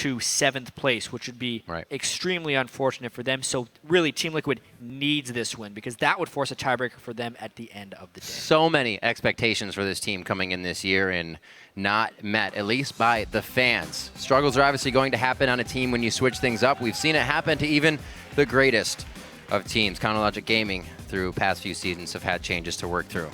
to 7th place, which would be right. extremely unfortunate for them. So really, Team Liquid needs this win because that would force a tiebreaker for them at the end of the day. So many expectations for this team coming in this year and not met, at least by the fans. Struggles are obviously going to happen on a team when you switch things up. We've seen it happen to even the greatest of teams. Counterlogic Gaming, through past few seasons, have had changes to work through.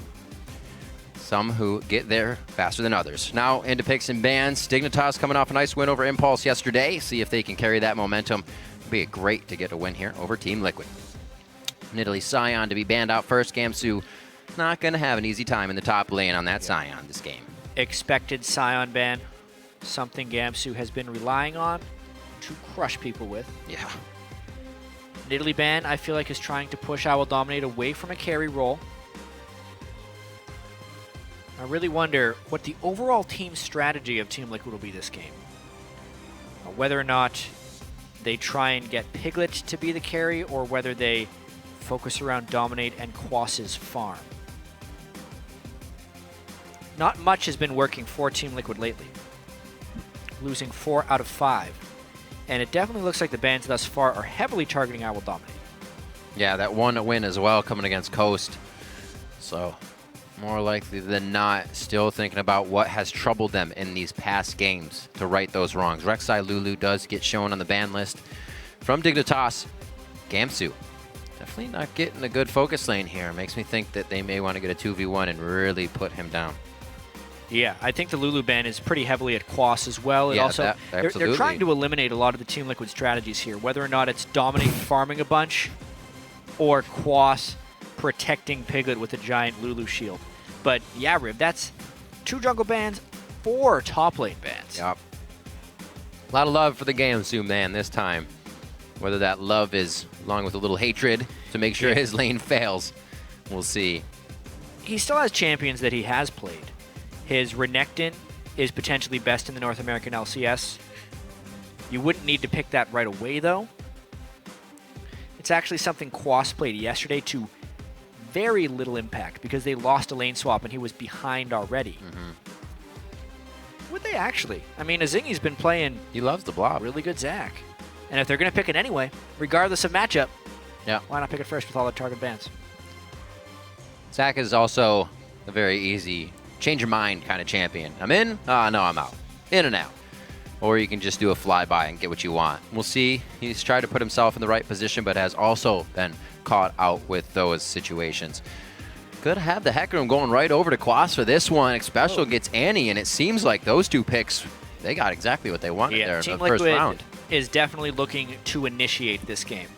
Some who get there faster than others. Now into picks and bans. Dignitas coming off a nice win over Impulse yesterday. See if they can carry that momentum. It'd be great to get a win here over Team Liquid. Nidalee Scion to be banned out first. Gamsu not going to have an easy time in the top lane on that Scion this game. Expected Scion ban. Something Gamsu has been relying on to crush people with. Yeah. Nidalee ban, I feel like, is trying to push I Will Dominate away from a carry role. I really wonder what the overall team strategy of Team Liquid will be this game. Whether or not they try and get Piglet to be the carry, or whether they focus around Dominate and Quas's farm. Not much has been working for Team Liquid lately. Losing 4 out of 5. And it definitely looks like the bans thus far are heavily targeting I Will Dominate. Yeah, that one win as well coming against Coast. So more likely than not, still thinking about what has troubled them in these past games to right those wrongs. Rek'Sai Lulu does get shown on the ban list from Dignitas. Gamsu, definitely not getting a good focus lane here. Makes me think that they may want to get a 2v1 and really put him down. Yeah, I think the Lulu ban is pretty heavily at Quas as well. Yeah, also, they're trying to eliminate a lot of the Team Liquid strategies here, whether or not it's Dominate farming a bunch or Quas protecting Piglet with a giant Lulu shield. But yeah, Rib, that's 2 jungle bans, 4 top lane bans. Yep. A lot of love for the Gamsu man this time. Whether that love is along with a little hatred to make sure his lane fails, we'll see. He still has champions that he has played. His Renekton is potentially best in the North American LCS. You wouldn't need to pick that right away, though. It's actually something Quas played yesterday to very little impact because they lost a lane swap and he was behind already. Would they actually? I mean, Azingi's been playing... He loves the blob. Really good Zac. And if they're going to pick it anyway, regardless of matchup, why not pick it first with all the target bans? Zac is also a very easy change your mind kind of champion. I'm in? No, I'm out. In and out. Or you can just do a flyby and get what you want. We'll see. He's tried to put himself in the right position, but has also been caught out with those situations. Could have the Hecarim going right over to Quas for this one. Special gets Annie, and it seems like those 2 picks, they got exactly what they wanted there in the first round. Is definitely looking to initiate this game.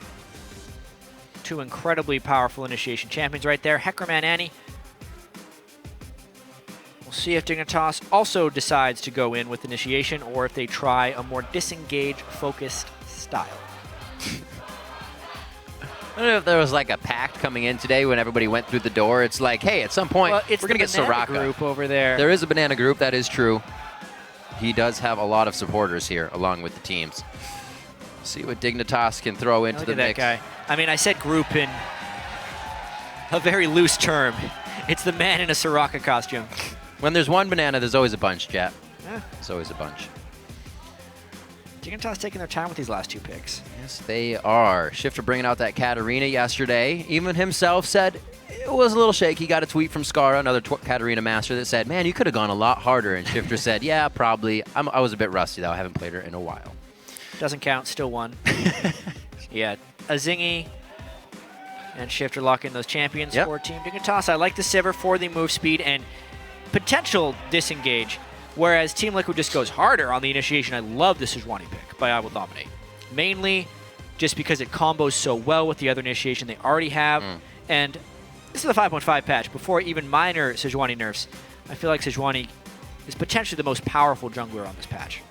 2 incredibly powerful initiation champions right there. Hecarim and Annie. We'll see if Dignitas also decides to go in with initiation or if they try a more disengage-focused style. I don't know if there was like a pact coming in today when everybody went through the door. It's like, hey, at some point, we're going to get Soraka. Group over there. There is a banana group, that is true. He does have a lot of supporters here along with the teams. See what Dignitas can throw into the mix. That guy. I mean, I said group in a very loose term. It's the man in a Soraka costume. When there's one banana, there's always a bunch, Jet. Yeah. There's always a bunch. Dignitas taking their time with these last 2 picks. Yes, they are. Shifter bringing out that Katarina yesterday. Even himself said it was a little shaky. He got a tweet from Skara, another Katarina master, that said, man, you could have gone a lot harder. And Shifter said, yeah, probably. I was a bit rusty, though. I haven't played her in a while. Doesn't count. Still won. Yeah. Azingi and Shifter lock in those champions for Team Dignitas. I like the Sivir for the move speed and potential disengage, whereas Team Liquid just goes harder on the initiation. I love the Sejuani pick by I Will Dominate. Mainly just because it combos so well with the other initiation they already have. And this is a 5.5 patch. Before even minor Sejuani nerfs, I feel like Sejuani is potentially the most powerful jungler on this patch.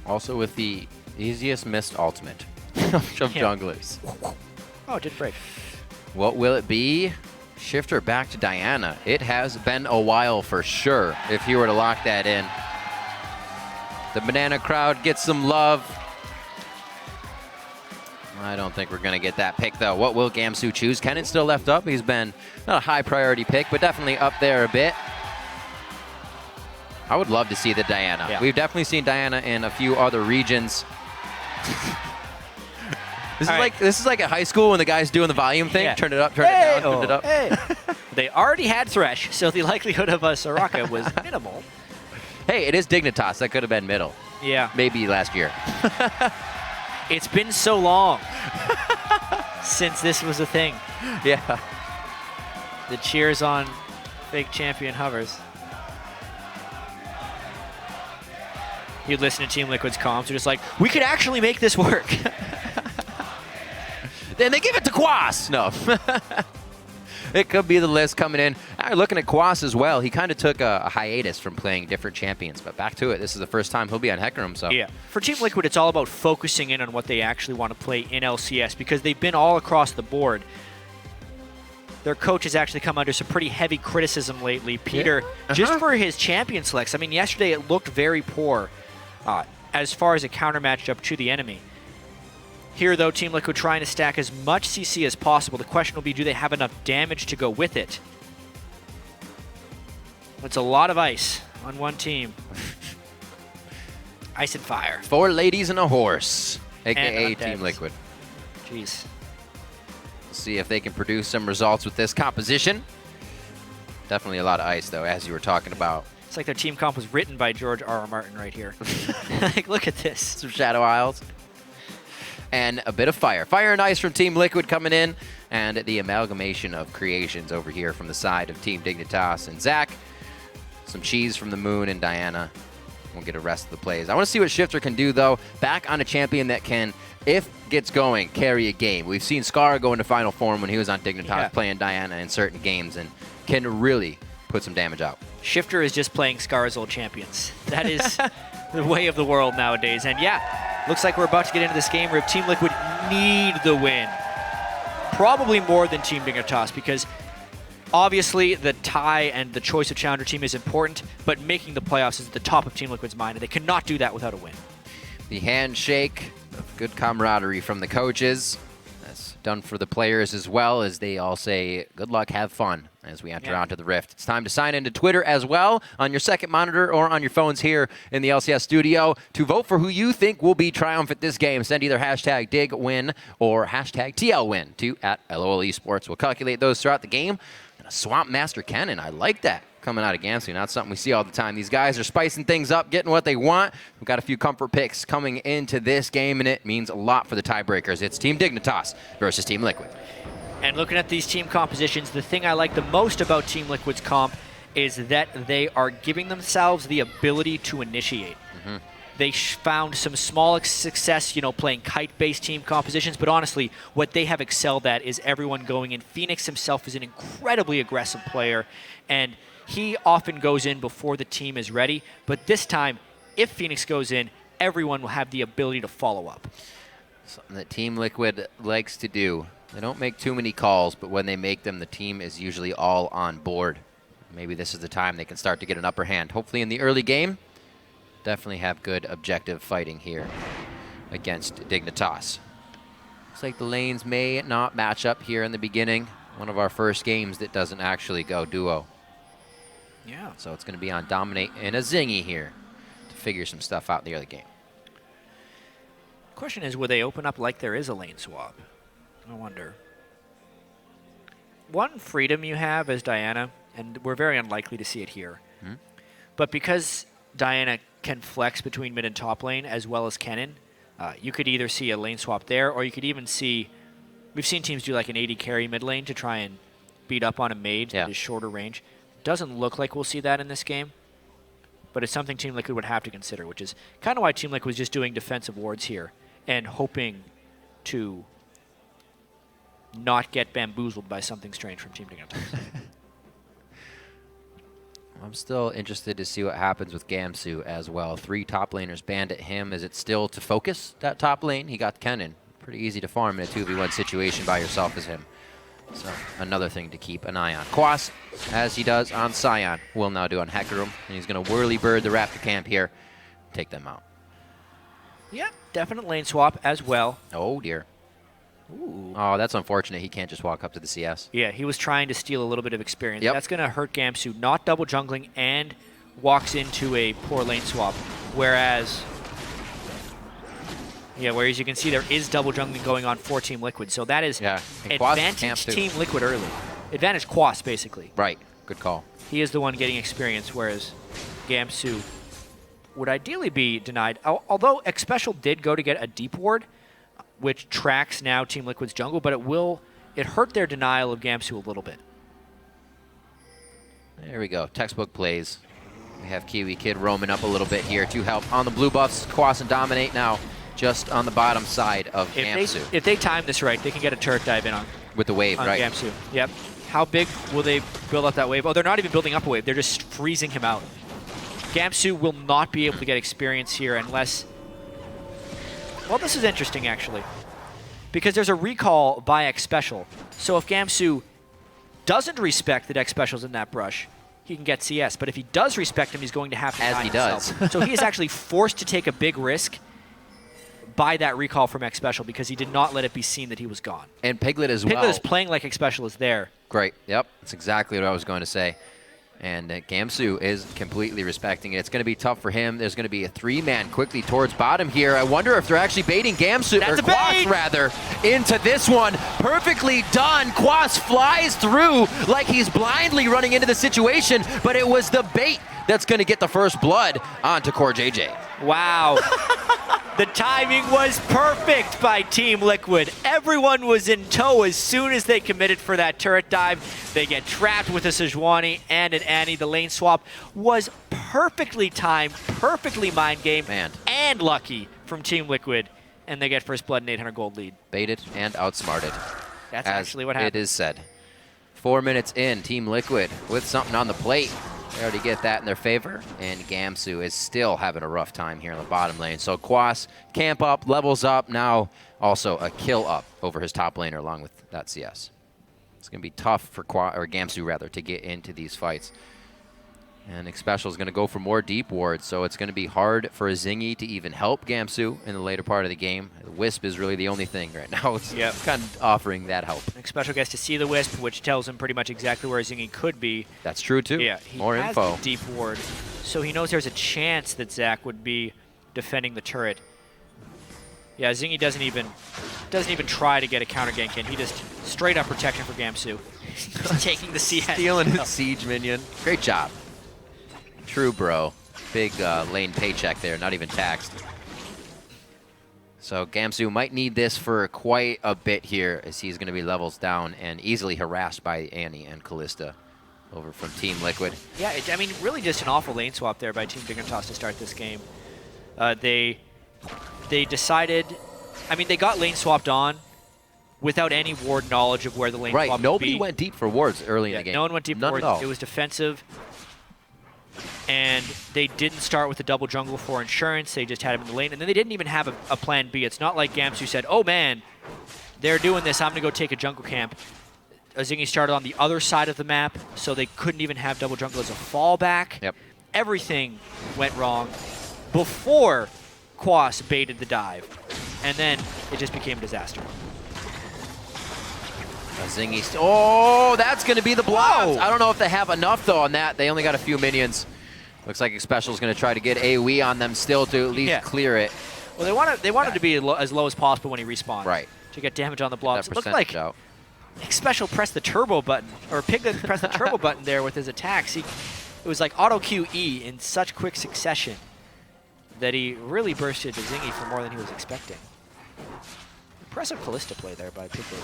Also with the easiest missed ultimate of junglers. Oh, it did break. What will it be? Shifter back to Diana. It has been a while for sure if he were to lock that in. The banana crowd gets some love. I don't think we're going to get that pick, though. What will Gamsu choose? Kennen still left up. He's been not a high priority pick, but definitely up there a bit. I would love to see the Diana. Yeah. We've definitely seen Diana in a few other regions. This is like at high school when the guy's doing the volume thing. Yeah. Turn it up, turn it down, turn it up. Hey. They already had Thresh, so the likelihood of a Soraka was minimal. Hey, it is Dignitas. That could have been middle. Yeah. Maybe last year. It's been so long since this was a thing. Yeah. The cheers on fake champion hovers. You'd listen to Team Liquid's comms. They're just like, we could actually make this work. Then they give it to Quas. No. It could be the list coming in. Looking at Quas as well. He kind of took a hiatus from playing different champions, but back to it. This is the first time he'll be on Hecarim, so. Yeah. For Team Liquid, it's all about focusing in on what they actually want to play in LCS because they've been all across the board. Their coach has actually come under some pretty heavy criticism lately, Peter, just for his champion selects. I mean, yesterday it looked very poor as far as a counter matchup to the enemy. Here, though, Team Liquid trying to stack as much CC as possible. The question will be, do they have enough damage to go with it? That's a lot of ice on one team. Ice and fire. 4 ladies and a horse, a.k.a. And Team Liquid. Jeez. We'll see if they can produce some results with this composition. Definitely a lot of ice, though, as you were talking about. It's like their team comp was written by George R.R. Martin right here. Like, look at this. Some Shadow Isles. And a bit of fire. Fire and ice from Team Liquid coming in. And the amalgamation of creations over here from the side of Team Dignitas and Zach. Some cheese from the Moon and Diana. We'll get a rest of the plays. I want to see what Shifter can do, though. Back on a champion that can, if gets going, carry a game. We've seen Scar go into final form when he was on Dignitas playing Diana in certain games and can really put some damage out. Shifter is just playing Scar's old champions. That is the way of the world nowadays. And yeah, looks like we're about to get into this game where Team Liquid need the win. Probably more than Team Dignitas because obviously the tie and the choice of challenger team is important, but making the playoffs is at the top of Team Liquid's mind, and they cannot do that without a win. The handshake of good camaraderie from the coaches. That's done for the players as well, as they all say, good luck, have fun, as we enter onto the Rift. It's time to sign into Twitter as well, on your second monitor or on your phones here in the LCS studio, to vote for who you think will be triumphant this game. Send either hashtag DigWin or hashtag TLWin to @LOL Esports. We'll calculate those throughout the game. And a Swamp Master Cannon, I like that. Coming out of Gamsu, not something we see all the time. These guys are spicing things up, getting what they want. We've got a few comfort picks coming into this game, and it means a lot for the tiebreakers. It's Team Dignitas versus Team Liquid. And looking at these team compositions, the thing I like the most about Team Liquid's comp is that they are giving themselves the ability to initiate. They found some small success, playing kite-based team compositions, but honestly, what they have excelled at is everyone going in. Phoenix himself is an incredibly aggressive player, and he often goes in before the team is ready, but this time, if Phoenix goes in, everyone will have the ability to follow up. Something that Team Liquid likes to do. They don't make too many calls, but when they make them, the team is usually all on board. Maybe this is the time they can start to get an upper hand. Hopefully in the early game, definitely have good objective fighting here against Dignitas. Looks like the lanes may not match up here in the beginning. One of our first games that doesn't actually go duo. Yeah. So it's going to be on Dominate and a Zingy here to figure some stuff out in the early game. Question is, will they open up like there is a lane swap? I wonder. One freedom you have as Diana, and we're very unlikely to see it here, but because Diana can flex between mid and top lane as well as Kennen, you could either see a lane swap there, or you could even see, we've seen teams do like an 80 carry mid lane to try and beat up on a mage that is shorter range. Doesn't look like we'll see that in this game, but it's something Team Liquid would have to consider, which is kind of why Team Liquid was just doing defensive wards here and hoping to not get bamboozled by something strange from Team Dignitas. I'm still interested to see what happens with Gamsu as well. 3 top laners banned at him. Is it still to focus that top lane? He got Kennen. Pretty easy to farm in a 2v1 situation by yourself as him. So another thing to keep an eye on. Quas, as he does on Sion, will now do on Hecarim. And he's going to whirly bird the Raptor camp here. Take them out. Yeah, definite lane swap as well. Oh, dear. Ooh. Oh, that's unfortunate. He can't just walk up to the CS. Yeah, he was trying to steal a little bit of experience. Yep. That's going to hurt Gamsu, not double jungling and walks into a poor lane swap. Whereas you can see there is double jungling going on for Team Liquid. So that is advantage Team Liquid early. Advantage Quas, basically. Right. Good call. He is the one getting experience, whereas Gamsu would ideally be denied. Although Xpecial did go to get a deep ward, which tracks now Team Liquid's jungle, but it hurt their denial of Gamsu a little bit. There we go. Textbook plays. We have Kiwi Kid roaming up a little bit here to help on the blue buffs. Quas and Dominate now just on the bottom side of Gamsu. If they time this right, they can get a turret dive in on with the wave, right? Gamsu. Yep. How big will they build up that wave? Oh, they're not even building up a wave. They're just freezing him out. Gamsu will not be able to get experience here unless... Well, this is interesting, actually. Because there's a recall by Xpecial. So if Gamsu doesn't respect that Xpecial's in that brush, he can get CS. But if he does respect him, he's going to have to die himself. So he is actually forced to take a big risk by that recall from Xpecial because he did not let it be seen that he was gone. And Piglet as well. Piglet is playing like Xpecial is there. Great. Yep. That's exactly what I was going to say. And Gamsu is completely respecting it. It's going to be tough for him. There's going to be a 3-man quickly towards bottom here. I wonder if they're actually baiting Gamsu, or Quas rather, into this one. Perfectly done. Quas flies through like he's blindly running into the situation, but it was the bait that's going to get the first blood onto Core JJ. Wow. The timing was perfect by Team Liquid. Everyone was in tow as soon as they committed for that turret dive. They get trapped with a Sejuani and an Annie. The lane swap was perfectly timed, perfectly mind gamed, and lucky from Team Liquid. And they get first blood and 800 gold lead. Baited and outsmarted. That's actually what happened. It is said. 4 minutes in, Team Liquid with something on the plate. They already get that in their favor, and Gamsu is still having a rough time here in the bottom lane. So Quas, camp up, levels up, now also a kill up over his top laner along with that CS. It's going to be tough for Gamsu rather to get into these fights. And Xpecial is going to go for more deep wards, so it's going to be hard for a Zingy to even help Gamsu in the later part of the game. The Wisp is really the only thing right now. It's kind of offering that help. Xpecial gets to see the Wisp, which tells him pretty much exactly where Zingy could be. That's true, too. Yeah, he more has info. The deep ward, so he knows there's a chance that Zach would be defending the turret. Yeah, Zingy doesn't even try to get a counter gank in. He just straight up protection for Gamsu. Just taking the CS. Stealing his siege minion. Great job. True, bro. Big lane paycheck there, not even taxed. So Gamsu might need this for quite a bit here as he's going to be levels down and easily harassed by Annie and Kalista over from Team Liquid. Yeah, I mean, really just an awful lane swap there by Team Dignitas to start this game. They decided, I mean, they got lane swapped on without any ward knowledge of where the lane swap would be. Nobody went deep for wards early in the game. No one went deep for wards. It was defensive. And they didn't start with the double jungle for insurance. They just had him in the lane. And then they didn't even have a plan B. It's not like Gamsu said, oh, man, they're doing this. I'm going to go take a jungle camp. Zingy started on the other side of the map, so they couldn't even have double jungle as a fallback. Yep. Everything went wrong before Quas baited the dive. And then it just became a disaster. Zingy, oh, that's going to be the blocks. I don't know if they have enough, though, on that. They only got a few minions. Looks like Xpecial is going to try to get AoE on them still to at least clear it. Well, they wanted to be as low as possible when he respawned. Right. To get damage on the blocks. It looked like Xpecial pressed the turbo button, or Piglet pressed the turbo button there with his attacks. It was like auto QE in such quick succession that he really bursted to Zingy for more than he was expecting. Impressive Kalista play there by Piglet.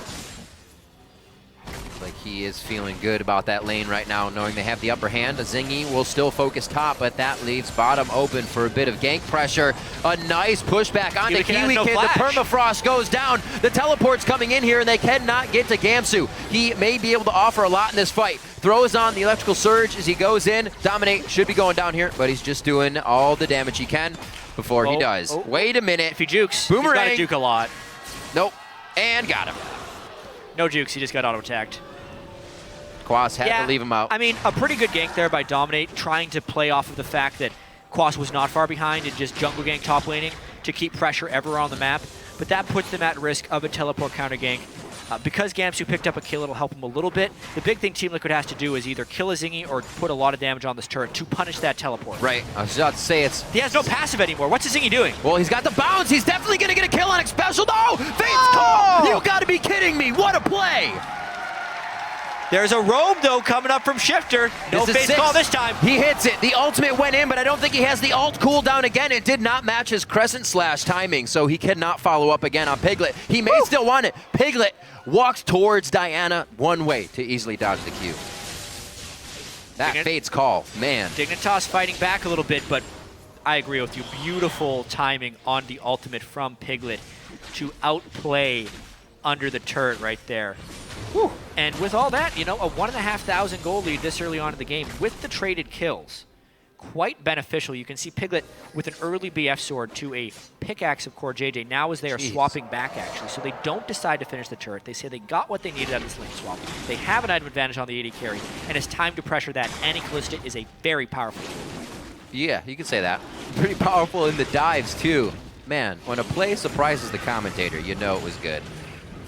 Like he is feeling good about that lane right now, knowing they have the upper hand. Zingy will still focus top, but that leaves bottom open for a bit of gank pressure. A nice pushback onto Kiwi Kid. The permafrost goes down. The teleport's coming in here, and they cannot get to Gamsu. He may be able to offer a lot in this fight. Throws on the electrical surge as he goes in. Dominate should be going down here, but he's just doing all the damage he can before he does. Wait a minute. If he jukes, Boomerang. He's got to juke a lot. Nope. And got him. No jukes, he just got auto-attacked. Quas had to leave him out. I mean, a pretty good gank there by Dominate, trying to play off of the fact that Quas was not far behind and just jungle gank top laning to keep pressure everywhere on the map. But that puts them at risk of a teleport counter gank Because Gamsu picked up a kill, it'll help him a little bit. The big thing Team Liquid has to do is either kill a Zingy or put a lot of damage on this turret to punish that teleport. Right. I was about to say it's... He has no passive anymore. What's the Zingy doing? Well, he's got the bounce. He's definitely going to get a kill on X Special. No! Fate's call! You got to be kidding me. What a play! There's a roam, though, coming up from Shifter. No face call this time. He hits it. The ultimate went in, but I don't think he has the ult cooldown again. It did not match his crescent slash timing, so he cannot follow up again on Piglet. He may still want it. Piglet walks towards Diana one way to easily dodge the Q. That Fate's call, man. Dignitas fighting back a little bit, but I agree with you. Beautiful timing on the ultimate from Piglet to outplay under the turret right there. Whew. And with all that, you know, a 1,500 gold lead this early on in the game with the traded kills, quite beneficial. You can see Piglet with an early BF sword to a pickaxe of Core JJ now as they are swapping back, actually. So they don't decide to finish the turret. They say they got what they needed out of this lane swap. They have an item advantage on the AD carry, and it's time to pressure that. And Callista is a very powerful tool. Yeah, you can say that. Pretty powerful in the dives, too. Man, when a play surprises the commentator, you know it was good.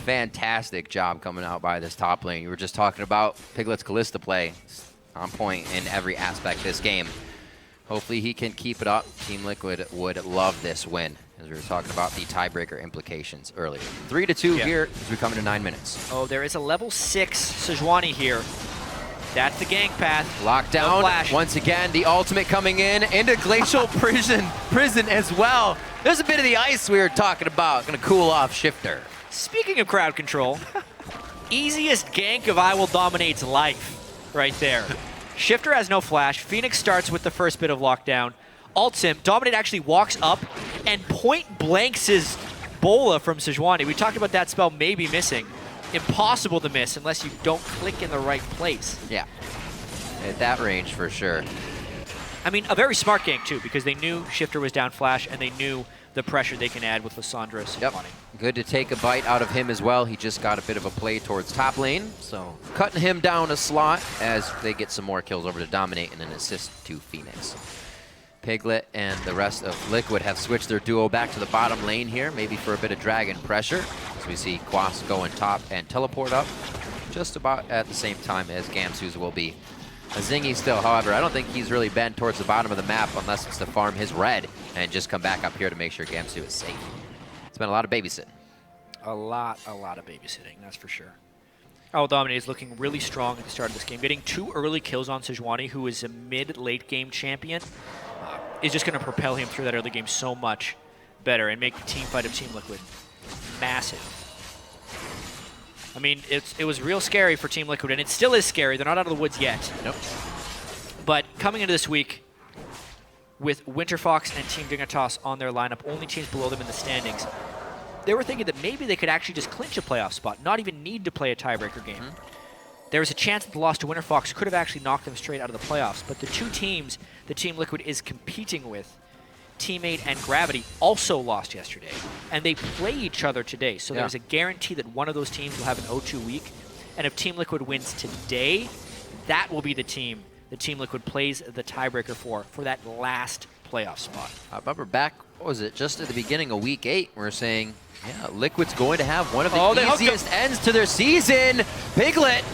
Fantastic job coming out by this top lane. You were just talking about Piglet's Callista play. It's on point in every aspect of this game. Hopefully he can keep it up. Team Liquid would love this win, as we were talking about the tiebreaker implications earlier. 3-2 here as we come into 9 minutes. Oh, there is a level 6 Sejuani here. That's the gank path. Lockdown. Once again, the ultimate coming in into Glacial prison as well. There's a bit of the ice we were talking about. Gonna cool off Shifter. Speaking of crowd control, easiest gank of I Will Dominate's life right there. Shifter has no flash. Phoenix starts with the first bit of lockdown. Ults him. Dominate actually walks up and point blanks his Bola from Sejuani. We talked about that spell maybe missing. Impossible to miss unless you don't click in the right place. Yeah, at that range for sure. I mean, a very smart gank too, because they knew Shifter was down flash and they knew the pressure they can add with Lissandra Sejuani. Yep. Good to take a bite out of him as well. He just got a bit of a play towards top lane, so cutting him down a slot as they get some more kills over to Dominate and an assist to Phoenix. Piglet and the rest of Liquid have switched their duo back to the bottom lane here, maybe for a bit of dragon pressure. As we see Quas going top and teleport up just about at the same time as Gamsu's will be. A Zingy still, however, I don't think he's really bent towards the bottom of the map unless it's to farm his red and just come back up here to make sure Gamsu is safe. It's been a lot of babysitting. A lot of babysitting, that's for sure. Oh, Dominate is looking really strong at the start of this game. Getting 2 early kills on Sejuani, who is a mid-late game champion, is just going to propel him through that early game so much better and make the team fight of Team Liquid massive. I mean, it was real scary for Team Liquid, and it still is scary. They're not out of the woods yet. Nope. But coming into this week, with Winterfox and Team Dignitas on their lineup, only teams below them in the standings, they were thinking that maybe they could actually just clinch a playoff spot, not even need to play a tiebreaker game. There was a chance that the loss to Winterfox could have actually knocked them straight out of the playoffs, but the two teams that Team Liquid is competing with, Teammate and Gravity, also lost yesterday, and they play each other today. So there's a guarantee that one of those teams will have an 0-2 week, and if Team Liquid wins today, that will be the team that Team Liquid plays the tiebreaker for that last playoff spot. I remember back, what was it, just at the beginning of week 8, we were saying, yeah, Liquid's going to have one of the easiest ends to their season. Piglet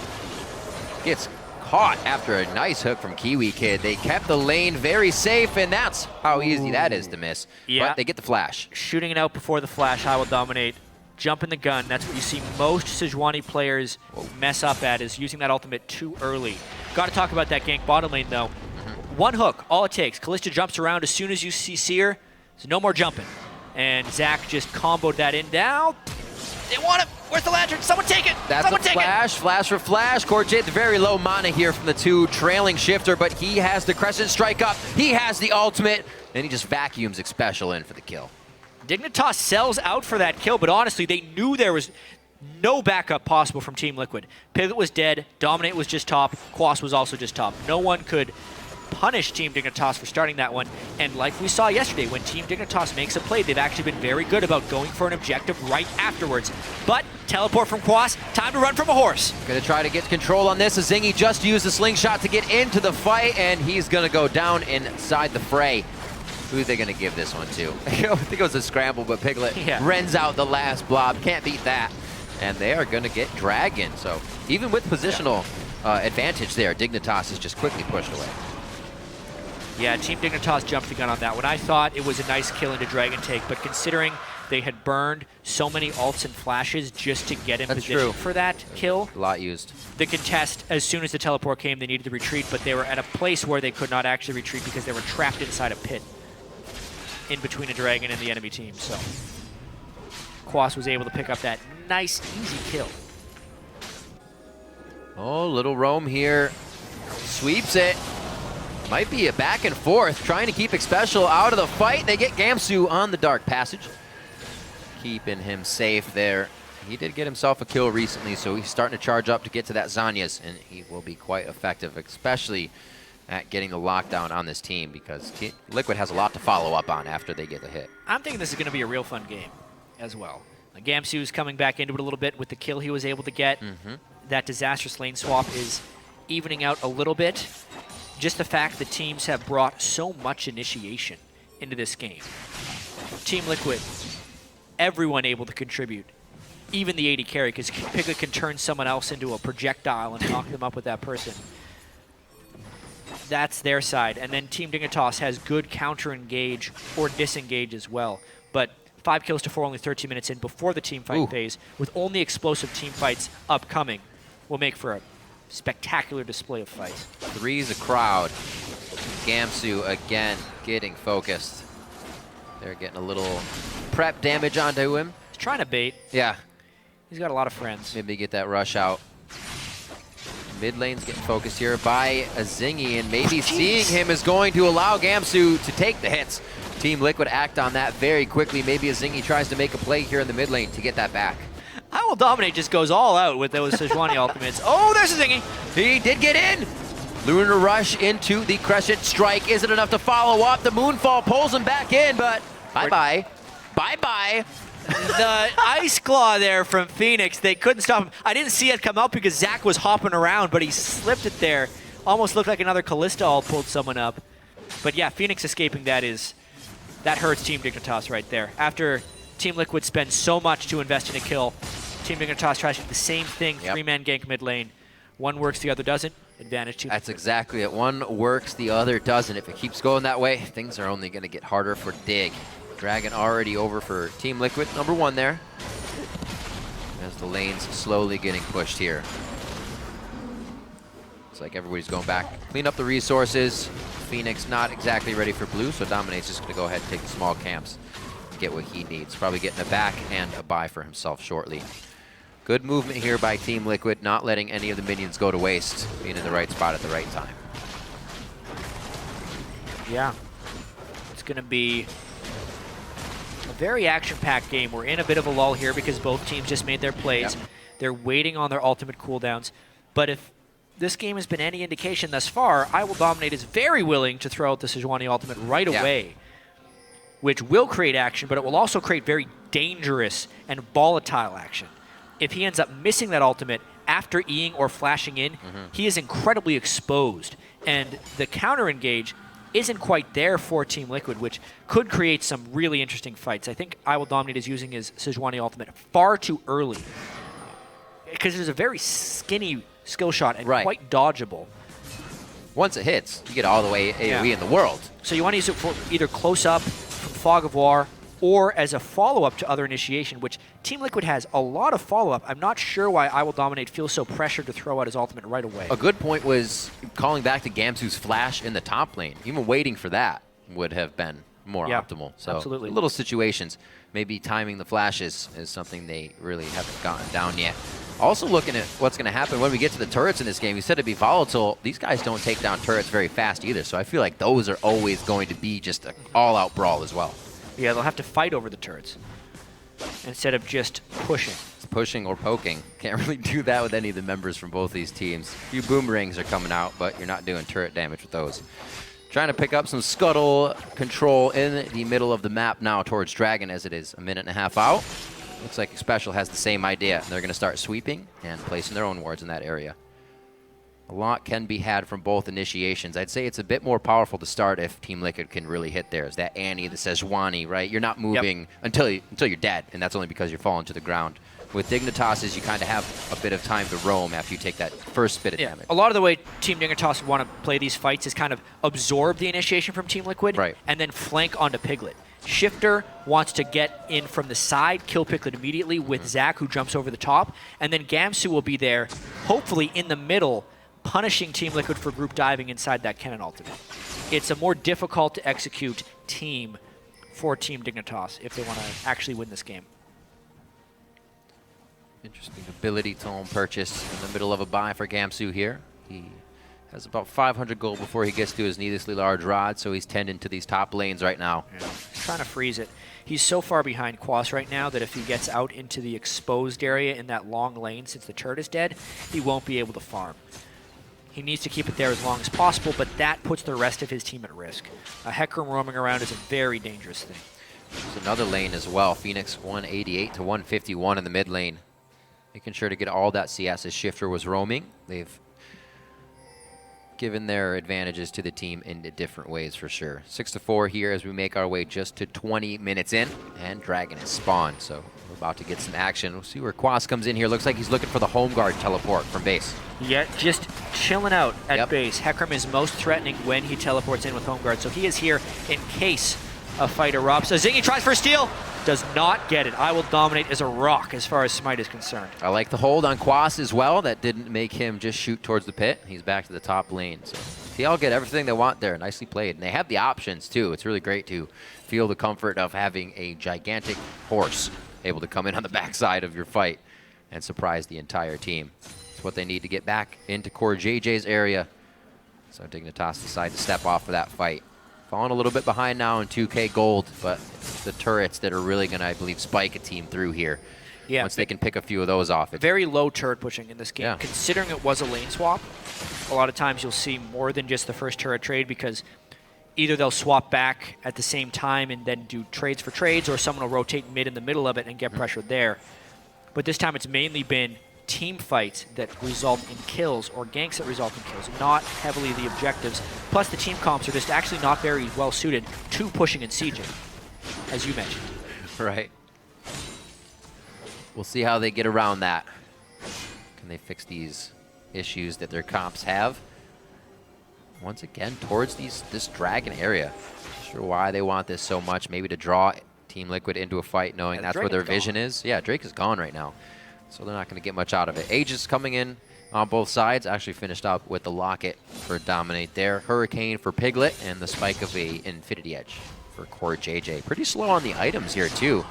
gets caught after a nice hook from Kiwi Kid. They kept the lane very safe, and that's how easy that is to miss. Yeah. But they get the flash. Shooting it out before the flash, I Will Dominate. Jump in the gun. That's what you see most Sejuani players mess up at, is using that ultimate too early. Got to talk about that gank bottom lane, though. One hook, all it takes. Callista jumps around as soon as you see Seer. There's no more jumping. And Zach just comboed that in. Now, they want it. Where's the lantern? Someone take it! That's Someone a take flash. It! Flash for flash. Corjay at the very low mana here from the two trailing Shifter, but he has the Crescent Strike up. He has the ultimate, and he just vacuums Xpecial in for the kill. Dignitas sells out for that kill, but honestly, they knew there was no backup possible from Team Liquid. Piglet was dead. Dominate was just top. Quas was also just top. No one could punish Team Dignitas for starting that one. And like we saw yesterday, when Team Dignitas makes a play, they've actually been very good about going for an objective right afterwards. But teleport from Quas, time to run from a horse. Gonna try to get control on this. Zingy just used the slingshot to get into the fight, and he's gonna go down inside the fray. Who are they gonna give this one to? I think it was a scramble, but Piglet rends out the last blob. Can't beat that. and they are going to get Dragon. So even with positional advantage there, Dignitas is just quickly pushed away. Yeah, Team Dignitas jumped the gun on that one. I thought it was a nice kill into Dragon Take, but considering they had burned so many ults and flashes just to get in position for that kill. A lot used. The contest, as soon as the teleport came, they needed to retreat, but they were at a place where they could not actually retreat because they were trapped inside a pit in between a dragon and the enemy team. So Quas was able to pick up that nice, easy kill. Oh, little roam here. Sweeps it. Might be a back and forth, trying to keep Xpecial out of the fight. They get Gamsu on the Dark Passage. Keeping him safe there. He did get himself a kill recently, so he's starting to charge up to get to that Zanya's, and he will be quite effective, especially at getting the lockdown on this team, because Liquid has a lot to follow up on after they get the hit. I'm thinking this is going to be a real fun game as well. Gamsu's coming back into it a little bit with the kill he was able to get. That disastrous lane swap is evening out a little bit. Just the fact that teams have brought so much initiation into this game. Team Liquid, everyone able to contribute. Even the AD carry, because Piglet can turn someone else into a projectile and knock them up with that person. That's their side. And then Team Dignitas has good counter-engage or disengage as well. But 5 kills to 4, only 13 minutes in before the team fight phase, with only explosive team fights upcoming, will make for a spectacular display of fight. Three's a crowd. Gamsu again getting focused. They're getting a little prep damage onto him. He's trying to bait. Yeah. He's got a lot of friends. Maybe get that rush out. Mid lane's getting focused here by a Zingy, and maybe seeing him is going to allow Gamsu to take the hits. Team Liquid act on that very quickly. Maybe a Zingy tries to make a play here in the mid lane to get that back. I Will Dominate just goes all out with those Sejuani ultimates. Oh, there's a Zingy. He did get in. Lunar Rush into the Crescent Strike. Is it enough to follow up? The Moonfall pulls him back in, but bye-bye. Bye-bye. The Ice Claw there from Phoenix, they couldn't stop him. I didn't see it come out because Zach was hopping around, but he slipped it there. Almost looked like another Callista ult pulled someone up. But yeah, Phoenix escaping that hurts Team Dignitas right there. After Team Liquid spends so much to invest in a kill, Team Dignitas tries to do the same thing, 3-man gank mid lane. One works, the other doesn't. Advantage Team That's exactly it. One works, the other doesn't. If it keeps going that way, things are only going to get harder for Dig. Dragon already over for Team Liquid, number 1 there. As the lane's slowly getting pushed here. Looks like everybody's going back. Clean up the resources. Phoenix not exactly ready for blue, so Dominate's just going to go ahead and take the small camps. Get what he needs. Probably getting a back and a buy for himself shortly. Good movement here by Team Liquid, not letting any of the minions go to waste, being in the right spot at the right time. Yeah. It's going to be a very action-packed game. We're in a bit of a lull here because both teams just made their plays. They're waiting on their ultimate cooldowns. But if this game has been any indication thus far, I Will Dominate is very willing to throw out the Sejuani ultimate right away, which will create action, but it will also create very dangerous and volatile action. If he ends up missing that ultimate after Eing or flashing in, he is incredibly exposed. And the counter engage isn't quite there for Team Liquid, which could create some really interesting fights. I think I Will Dominate is using his Sejuani ultimate far too early, because it is a very skinny skill shot and quite dodgeable. Once it hits, you get all the way AoE in the world. So you want to use it for either close up from Fog of War or as a follow-up to other initiation, which Team Liquid has a lot of follow-up. I'm not sure why I Will Dominate feels so pressured to throw out his ultimate right away. A good point was calling back to Gamsu's flash in the top lane. Even waiting for that would have been more optimal. So absolutely. Little situations. Maybe timing the flashes is something they really haven't gotten down yet. Also looking at what's going to happen when we get to the turrets in this game. You said it'd be volatile. These guys don't take down turrets very fast either, so I feel like those are always going to be just an all-out brawl as well. Yeah, they'll have to fight over the turrets instead of just pushing. It's pushing or poking. Can't really do that with any of the members from both these teams. A few boomerangs are coming out, but you're not doing turret damage with those. Trying to pick up some scuttle control in the middle of the map now towards Dragon, as it is a minute and a half out. Looks like Xpecial has the same idea. They're going to start sweeping and placing their own wards in that area. A lot can be had from both initiations. I'd say it's a bit more powerful to start if Team Liquid can really hit theirs. That Annie, the Sejuani, right? You're not moving until you're dead, and that's only because you're falling to the ground. With Dignitas, is you kind of have a bit of time to roam after you take that first bit of damage. A lot of the way Team Dignitas want to play these fights is kind of absorb the initiation from Team Liquid and then flank onto Piglet. Shifter wants to get in from the side, kill Piglet immediately with Zach, who jumps over the top, and then Gamsu will be there, hopefully in the middle, punishing Team Liquid for group diving inside that cannon ultimate. It's a more difficult to execute team for Team Dignitas if they want to actually win this game. Interesting ability tome purchase in the middle of a buy for Gamsu here. He has about 500 gold before he gets to his needlessly large rod, so he's tending to these top lanes right now. Yeah. He's trying to freeze it. He's so far behind Quas right now that if he gets out into the exposed area in that long lane since the turret is dead, he won't be able to farm. He needs to keep it there as long as possible, but that puts the rest of his team at risk. A Hecarim roaming around is a very dangerous thing. There's another lane as well. Phoenix 188 to 151 in the mid lane. Making sure to get all that CS as Shifter was roaming. They've given their advantages to the team in different ways for sure. 6-4 here as we make our way just to 20 minutes in, and Dragon is spawned, so we're about to get some action. We'll see where Quas comes in here. Looks like he's looking for the home guard teleport from base. Yeah, just chilling out at base. Hecarim is most threatening when he teleports in with home guard, so he is here in case a fight erupts. Zingy tries for a steal. Does not get it. I will dominate as a rock as far as Smite is concerned. I like the hold on Quas as well. That didn't make him just shoot towards the pit. He's back to the top lane. So TL get everything they want there. Nicely played. And they have the options too. It's really great to feel the comfort of having a gigantic horse able to come in on the backside of your fight and surprise the entire team. It's what they need to get back into Core JJ's area. So Dignitas decide to step off for that fight. Falling a little bit behind now in 2K gold, but it's the turrets that are really going to, I believe, spike a team through here. Yeah. Once they can pick a few of those off. Very low turret pushing in this game. Yeah. Considering it was a lane swap, a lot of times you'll see more than just the first turret trade because either they'll swap back at the same time and then do trades for trades, or someone will rotate mid in the middle of it and get pressured there. But this time it's mainly been team fights that result in kills or ganks that result in kills, not heavily the objectives. Plus the team comps are just actually not very well suited to pushing and sieging, as you mentioned. Right. We'll see how they get around that. Can they fix these issues that their comps have? Once again, towards this dragon area. Not sure why they want this so much. Maybe to draw Team Liquid into a fight, knowing that's where their vision is. Yeah, Drake is gone right now, so they're not going to get much out of it. Aegis coming in on both sides. Actually finished up with the Locket for Dominate there. Hurricane for Piglet, and the spike of a Infinity Edge for Core JJ. Pretty slow on the items here, too.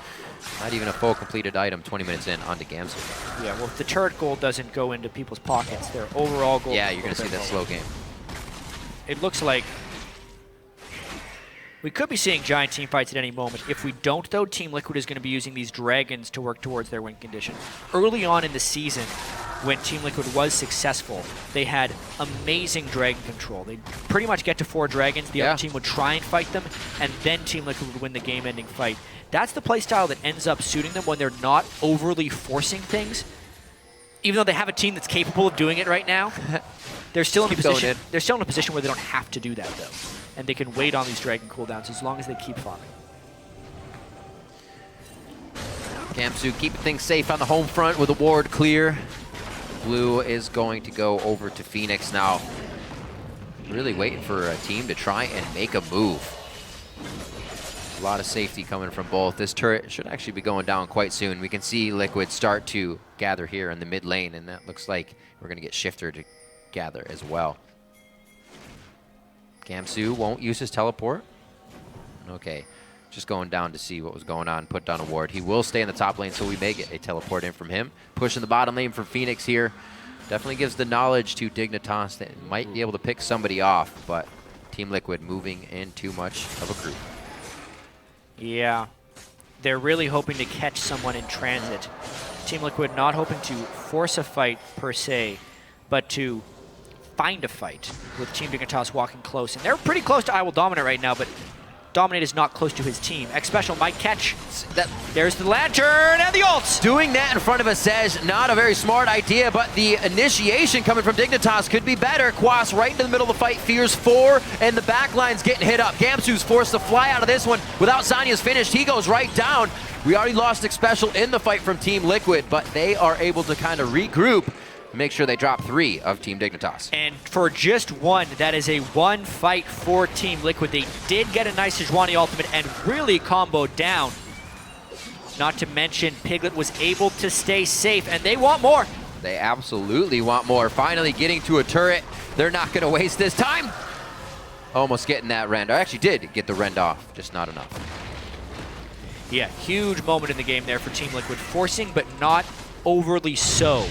Not even a full completed item 20 minutes in onto Gamsu. Yeah, well, if the turret gold doesn't go into people's pockets, their overall gold... Yeah, you're going to see that slow game. It looks like we could be seeing giant team fights at any moment. If we don't, though, Team Liquid is going to be using these dragons to work towards their win condition. Early on in the season, when Team Liquid was successful, they had amazing dragon control. They'd pretty much get to 4 dragons. The other team would try and fight them, and then Team Liquid would win the game-ending fight. That's the playstyle that ends up suiting them when they're not overly forcing things. Even though they have a team that's capable of doing it right now, they're still in a position. They're still in a position where they don't have to do that, though, and they can wait on these dragon cooldowns as long as they keep farming. Gamsu keeping things safe on the home front with a ward clear. Blue is going to go over to Phoenix now. Really waiting for a team to try and make a move. A lot of safety coming from both. This turret should actually be going down quite soon. We can see Liquid start to gather here in the mid lane, and that looks like we're going to get Shifter to gather as well. Gamsu won't use his teleport. Okay, just going down to see what was going on, put down a ward. He will stay in the top lane, so we may get a teleport in from him. Pushing the bottom lane for Phoenix here. Definitely gives the knowledge to Dignitas that might be able to pick somebody off, but Team Liquid moving in too much of a group. Yeah, they're really hoping to catch someone in transit. Team Liquid not hoping to force a fight per se, but to find a fight with Team Dignitas walking close. And they're pretty close to I Will Dominate right now, but Dominate is not close to his team. X Special might catch. There's the Lantern and the ult. Doing that in front of a Sej, not a very smart idea, but the initiation coming from Dignitas could be better. Quas right into the middle of the fight, Fears 4, and the backline's getting hit up. Gamsu's forced to fly out of this one without Zanya's finished. He goes right down. We already lost X Special in the fight from Team Liquid, but they are able to kind of regroup, make sure they drop 3 of Team Dignitas. And for just one, that is a one fight for Team Liquid. They did get a nice Sejuani ultimate and really comboed down. Not to mention, Piglet was able to stay safe, and they want more. They absolutely want more. Finally getting to a turret. They're not going to waste this time. Almost getting that rend. I actually did get the rend off, just not enough. Yeah, huge moment in the game there for Team Liquid. Forcing, but not overly so.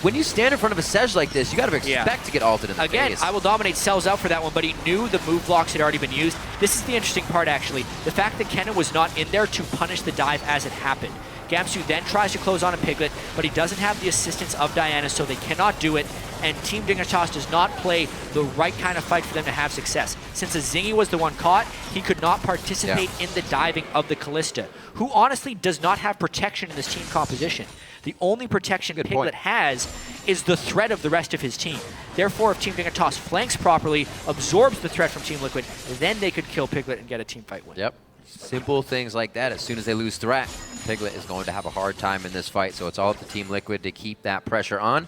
When you stand in front of a Sej like this, you got to expect to get ulted in the Again, face. I Will Dominate sells out for that one, but he knew the move blocks had already been used. This is the interesting part, actually. The fact that Kenna was not in there to punish the dive as it happened. Gamsu then tries to close on a Piglet, but he doesn't have the assistance of Diana, so they cannot do it, and Team Dignitas does not play the right kind of fight for them to have success. Since Azingi was the one caught, he could not participate in the diving of the Callista, who honestly does not have protection in this team composition. The only protection Piglet has is the threat of the rest of his team. Therefore, if Team Dignitas flanks properly, absorbs the threat from Team Liquid, then they could kill Piglet and get a team fight win. Yep. Simple things like that. As soon as they lose threat, Piglet is going to have a hard time in this fight. So it's all up to Team Liquid to keep that pressure on.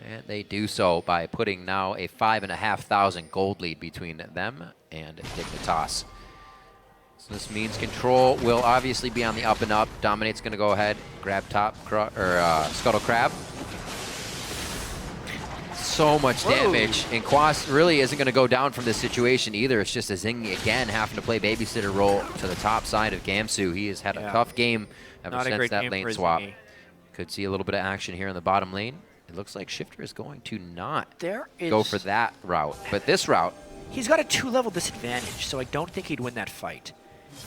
And they do so by putting now a 5,500 gold lead between them and Dignitas. So this means control will obviously be on the up and up. Dominate's going to go ahead, grab top Scuttle Crab. So much damage, and Quas really isn't going to go down from this situation either. It's just Azingi again having to play babysitter role to the top side of Gamsu. He has had a tough game ever since that lane swap. Could see a little bit of action here in the bottom lane. It looks like Shifter is going to not go for that route, but this route. He's got a 2-level disadvantage, so I don't think he'd win that fight.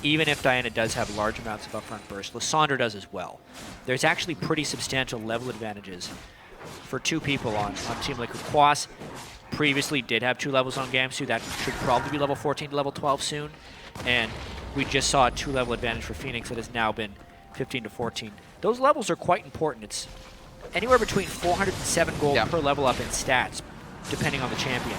Even if Diana does have large amounts of upfront burst, Lysandra does as well. There's actually pretty substantial level advantages for 2 people on Team Liquid. Quas previously did have 2 levels on Gamsu. That should probably be level 14 to level 12 soon. And we just saw a 2-level advantage for Phoenix that has now been 15 to 14. Those levels are quite important. It's anywhere between 407 gold per level up in stats, depending on the champion.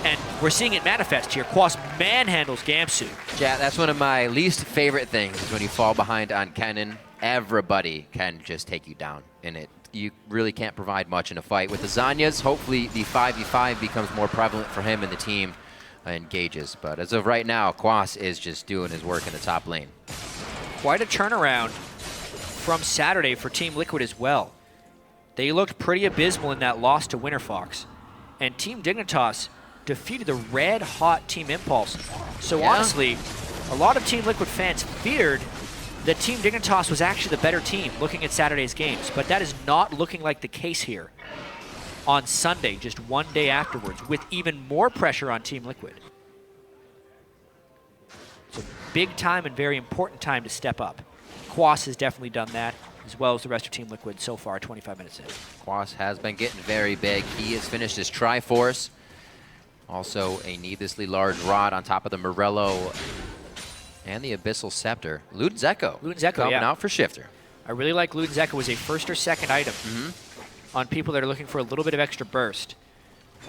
And we're seeing it manifest here. Quas manhandles Gamsu. Yeah, that's one of my least favorite things is when you fall behind on Kennen. Everybody can just take you down in it. You really can't provide much in a fight. With the Zanyas, hopefully the 5v5 becomes more prevalent for him and the team engages. But as of right now, Quas is just doing his work in the top lane. Quite a turnaround from Saturday for Team Liquid as well. They looked pretty abysmal in that loss to Winterfox. And Team Dignitas defeated the red-hot Team Impulse. So honestly, a lot of Team Liquid fans feared that Team Dignitas was actually the better team looking at Saturday's games, but that is not looking like the case here on Sunday, just one day afterwards, with even more pressure on Team Liquid. So big time and very important time to step up. Quas has definitely done that, as well as the rest of Team Liquid so far, 25 minutes in. Quas has been getting very big. He has finished his Triforce. Also a needlessly large rod on top of the Morello and the Abyssal Scepter. Luden's Echo coming out for Shifter. I really like Luden's Echo as a first or second item on people that are looking for a little bit of extra burst.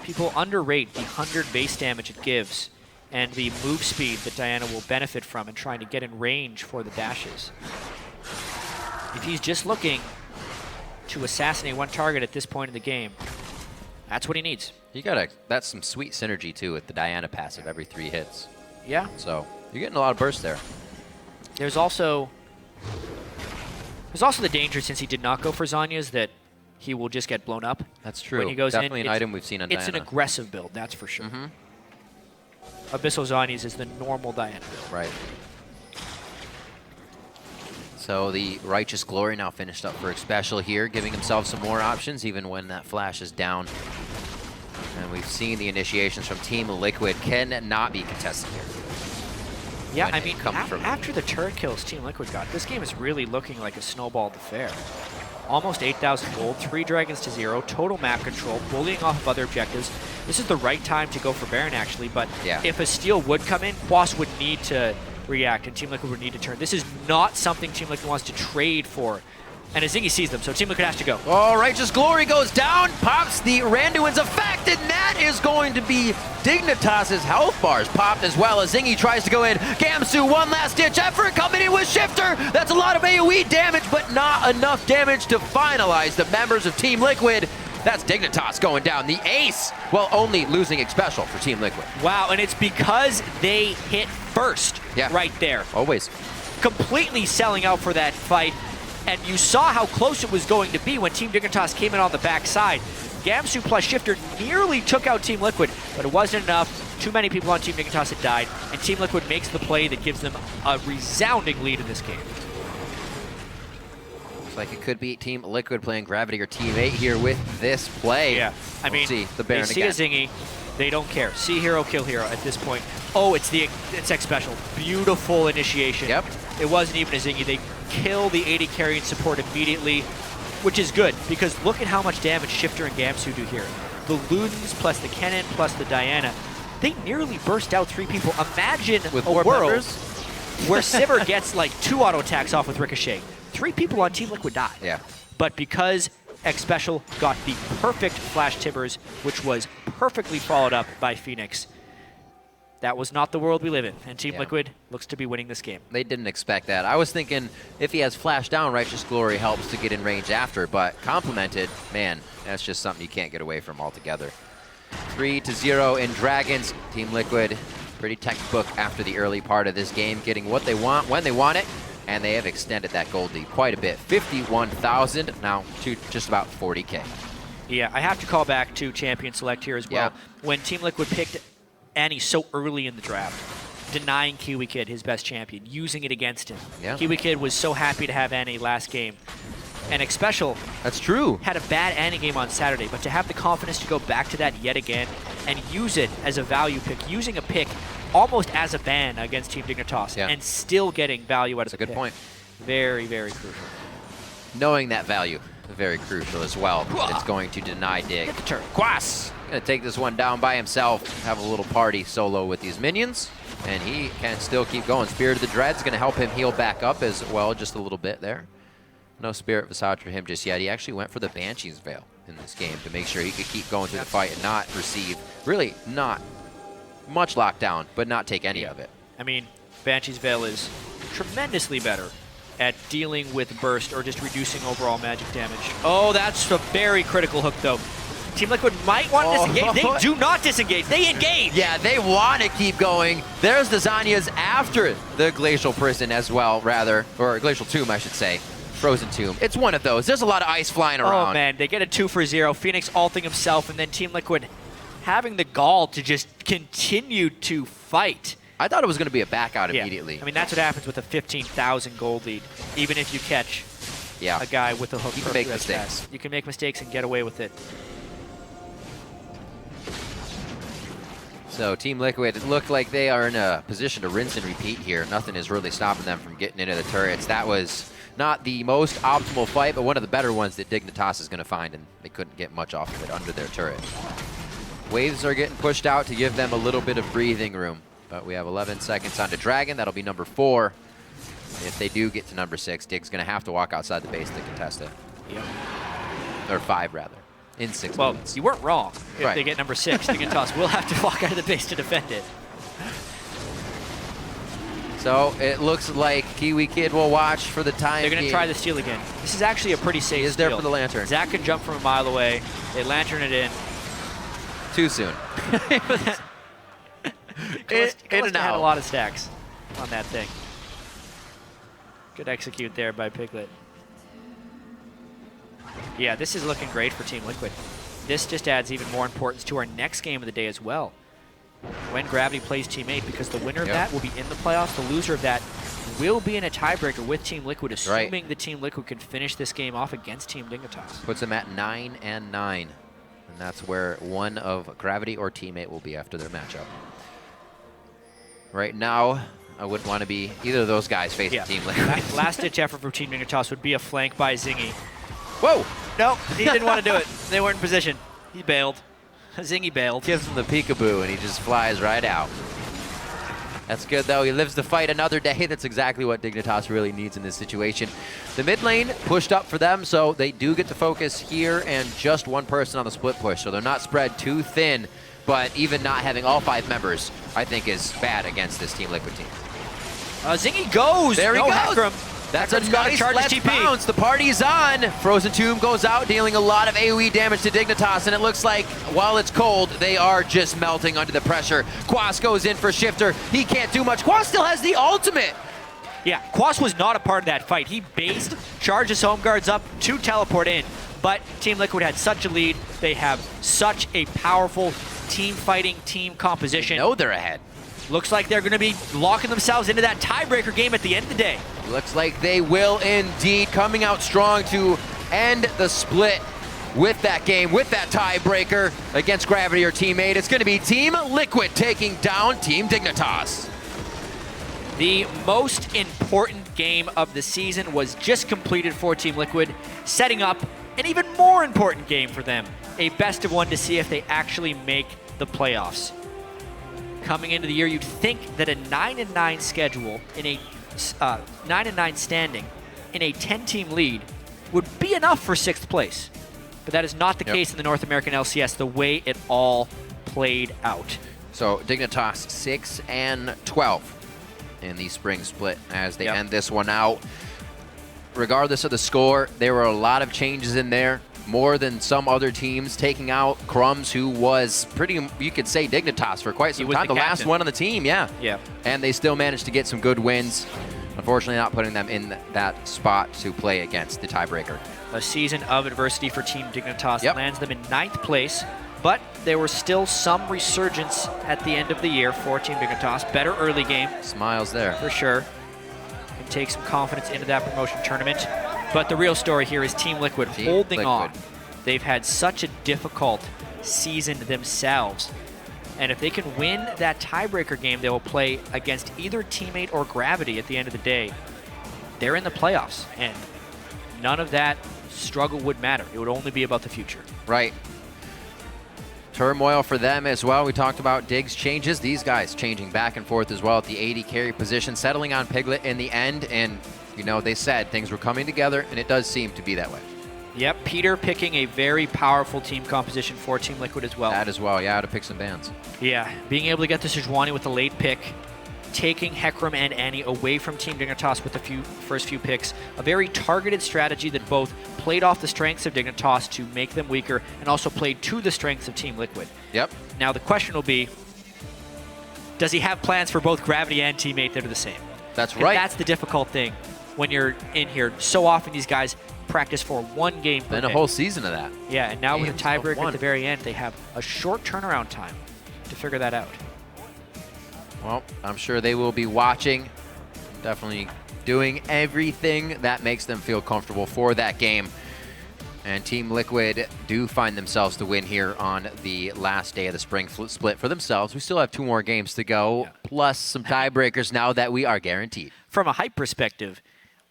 People underrate the 100 base damage it gives and the move speed that Diana will benefit from in trying to get in range for the dashes. If he's just looking to assassinate one target at this point in the game, that's what he needs. That's some sweet synergy too with the Diana passive every 3 hits. Yeah. So you're getting a lot of burst there. There's also the danger, since he did not go for Zanya's, that he will just get blown up. That's true. When he goes Definitely in, an item we've seen on Diana. It's an aggressive build, that's for sure. Abyssal Zanya's is the normal Diana build. Right. So the Righteous Glory now finished up for Special here, giving himself some more options even when that flash is down. And we've seen the initiations from Team Liquid cannot be contested here. Yeah, I mean, after the turret kills Team Liquid got, this game is really looking like a snowballed affair. almost 8,000 gold, 3 dragons to 0, total map control, bullying off of other objectives. This is the right time to go for Baron, actually, but if a steal would come in, Quas would need to react, and Team Liquid would need to turn. This is not something Team Liquid wants to trade for. And Azingi sees them, so Team Liquid has to go. Oh, Righteous Glory goes down, pops the Randuin's effect, and that is going to be Dignitas' health bars popped as well as Azingi tries to go in. Gamsu, one last ditch effort coming in with Shifter. That's a lot of AoE damage, but not enough damage to finalize the members of Team Liquid. That's Dignitas going down. The ace, well, only losing Xpecial for Team Liquid. Wow, and it's because they hit first right there. Always. Completely selling out for that fight. And you saw how close it was going to be when Team Dignitas came in on the backside. Gamsu plus Shifter nearly took out Team Liquid, but it wasn't enough. Too many people on Team Dignitas had died, and Team Liquid makes the play that gives them a resounding lead in this game. Looks like it could be Team Liquid playing Gravity or Team 8 here with this play. Yeah, I mean, see the Baron they see again. a Zingy, they don't care. See hero, kill hero at this point. Oh, it's Xpecial. Beautiful initiation. Yep. It wasn't even a Zingy. They kill the 80 carrying support immediately, which is good, because look at how much damage Shifter and Gamsu do here. The Ludens plus the Kennen plus the Diana, they nearly burst out 3 people. Imagine with a world members where Sivir gets like 2 auto attacks off with Ricochet. 3 people on Team Liquid die. Yeah. But because Xpecial got the perfect flash timbers, which was perfectly followed up by Phoenix, that was not the world we live in, and Team Liquid looks to be winning this game. They didn't expect that. I was thinking if he has flash down, Righteous Glory helps to get in range after, but complemented, man, that's just something you can't get away from altogether. 3-0 in Dragons. Team Liquid, pretty textbook after the early part of this game, getting what they want when they want it, and they have extended that gold lead quite a bit. 51,000 now to just about 40K. Yeah, I have to call back to Champion Select here as well. When Team Liquid picked Annie so early in the draft, denying Kiwi Kid his best champion, using it against him. Kiwi Kid was so happy to have Annie last game. And Xpecial had a bad Annie game on Saturday, but to have the confidence to go back to that yet again and use it as a value pick, using a pick almost as a ban against Team Dignitas, and still getting value out of the pick. That's a good point. Very, very crucial. Knowing that value, very crucial as well. It's going to deny Dig. Get the turn. Quas gonna take this one down by himself, have a little party solo with these minions, and he can still keep going. Spirit of the Dread's gonna help him heal back up as well, just a little bit there. No Spirit Visage for him just yet. He actually went for the Banshee's Veil in this game to make sure he could keep going through the fight and not receive, really not much lockdown, but not take any of it. I mean, Banshee's Veil is tremendously better at dealing with burst or just reducing overall magic damage. Oh, that's a very critical hook, though. Team Liquid might want to disengage. They do not disengage. They engage. Yeah, they want to keep going. There's the Zanyas after the Glacial Prison as well, rather. Or Glacial Tomb, I should say. Frozen Tomb. It's one of those. There's a lot of ice flying around. Oh, man. They get a 2-for-0. Phoenix ulting himself, and then Team Liquid having the gall to just continue to fight. I thought it was going to be a back out immediately. I mean, that's what happens with a 15,000 gold lead. Even if you catch a guy with a hook. You can make mistakes. You can make mistakes and get away with it. So Team Liquid, it looked like they are in a position to rinse and repeat here. Nothing is really stopping them from getting into the turrets. That was not the most optimal fight, but one of the better ones that Dignitas is going to find, and they couldn't get much off of it under their turret. Waves are getting pushed out to give them a little bit of breathing room, but we have 11 seconds onto Dragon. That'll be number 4. If they do get to number 6, Dig's going to have to walk outside the base to contest it. Yep. Or 5, rather. In 6 well, minutes. You weren't wrong. If they get number 6, Dignitas will have to walk out of the base to defend it. So it looks like Kiwi Kid will watch for the time. They're going to try the steal again. This is actually a pretty safe steal. He is there for the lantern. Zach can jump from a mile away. They lantern it in. Too soon. In and out. Had a lot of stacks on that thing. Good execute there by Piglet. Yeah, this is looking great for Team Liquid. This just adds even more importance to our next game of the day as well. When Gravity plays Team 8, because the winner of that will be in the playoffs. The loser of that will be in a tiebreaker with Team Liquid, assuming the Team Liquid can finish this game off against Team Dignitas. Puts them at 9-9. And that's where one of Gravity or Team 8 will be after their matchup. Right now, I wouldn't want to be either of those guys facing Team Liquid. Last-ditch effort for Team Dignitas would be a flank by Zingy. Whoa! Nope, he didn't want to do it. They weren't in position. He bailed. Zingy bailed. Gives him the peekaboo, and he just flies right out. That's good, though. He lives to fight another day. That's exactly what Dignitas really needs in this situation. The mid lane pushed up for them, so they do get to focus here and just one person on the split push, so they're not spread too thin, but even not having all 5 members, I think, is bad against this Team Liquid team. Zingy goes! There he goes! Heckram. That's Heckram's a gotta nice charge his let's TP. bounce. The party's on. Frozen Tomb goes out, dealing a lot of AoE damage to Dignitas, and it looks like while it's cold, they are just melting under the pressure. Quas goes in for Shifter. He can't do much. Quas still has the ultimate. Yeah, Quas was not a part of that fight. He based, charged his home guards up to teleport in, but Team Liquid had such a lead. They have such a powerful team fighting, team composition. No, they're ahead. Looks like they're going to be locking themselves into that tiebreaker game at the end of the day. Looks like they will indeed, coming out strong to end the split with that game, with that tiebreaker against Gravity, or teammate. It's going to be Team Liquid taking down Team Dignitas. The most important game of the season was just completed for Team Liquid, setting up an even more important game for them, a best of 1 to see if they actually make the playoffs. Coming into the year, you'd think that a 9-9 schedule in a 9-9 standing in a 10-team lead would be enough for 6th place. But that is not the case in the North American LCS, the way it all played out. So Dignitas 6-12 in the spring split as they end this one out. Regardless of the score, there were a lot of changes in there. More than some other teams, taking out Crumbs, who was pretty, you could say, Dignitas for quite some time. The last one on the team, yeah. And they still managed to get some good wins. Unfortunately, not putting them in that spot to play against the tiebreaker. A season of adversity for Team Dignitas lands them in 9th place, but there was still some resurgence at the end of the year for Team Dignitas. Better early game. Smiles there. For sure. Can take some confidence into that promotion tournament. But the real story here is Team Liquid holding on. They've had such a difficult season themselves. And if they can win that tiebreaker game, they will play against either teammate or Gravity at the end of the day. They're in the playoffs, and none of that struggle would matter. It would only be about the future. Right. Turmoil for them as well. We talked about Diggs changes. These guys changing back and forth as well at the AD carry position, settling on Piglet in the end, and you know, they said things were coming together, and it does seem to be that way. Yep, Peter picking a very powerful team composition for Team Liquid as well. That as well, yeah, to pick some bans. Yeah, being able to get the Sejuani with the late pick, taking Heckram and Annie away from Team Dignitas with the first few picks. A very targeted strategy that both played off the strengths of Dignitas to make them weaker and also played to the strengths of Team Liquid. Yep. Now the question will be, does he have plans for both Gravity and teammate that are the same? That's right. That's the difficult thing when you're in here. So often these guys practice for one game per day. A whole season of that. Yeah, and now with a tiebreaker at the very end, they have a short turnaround time to figure that out. Well, I'm sure they will be watching, definitely doing everything that makes them feel comfortable for that game. And Team Liquid do find themselves to win here on the last day of the spring split for themselves. We still have 2 more games to go, plus some tiebreakers now that we are guaranteed. From a hype perspective,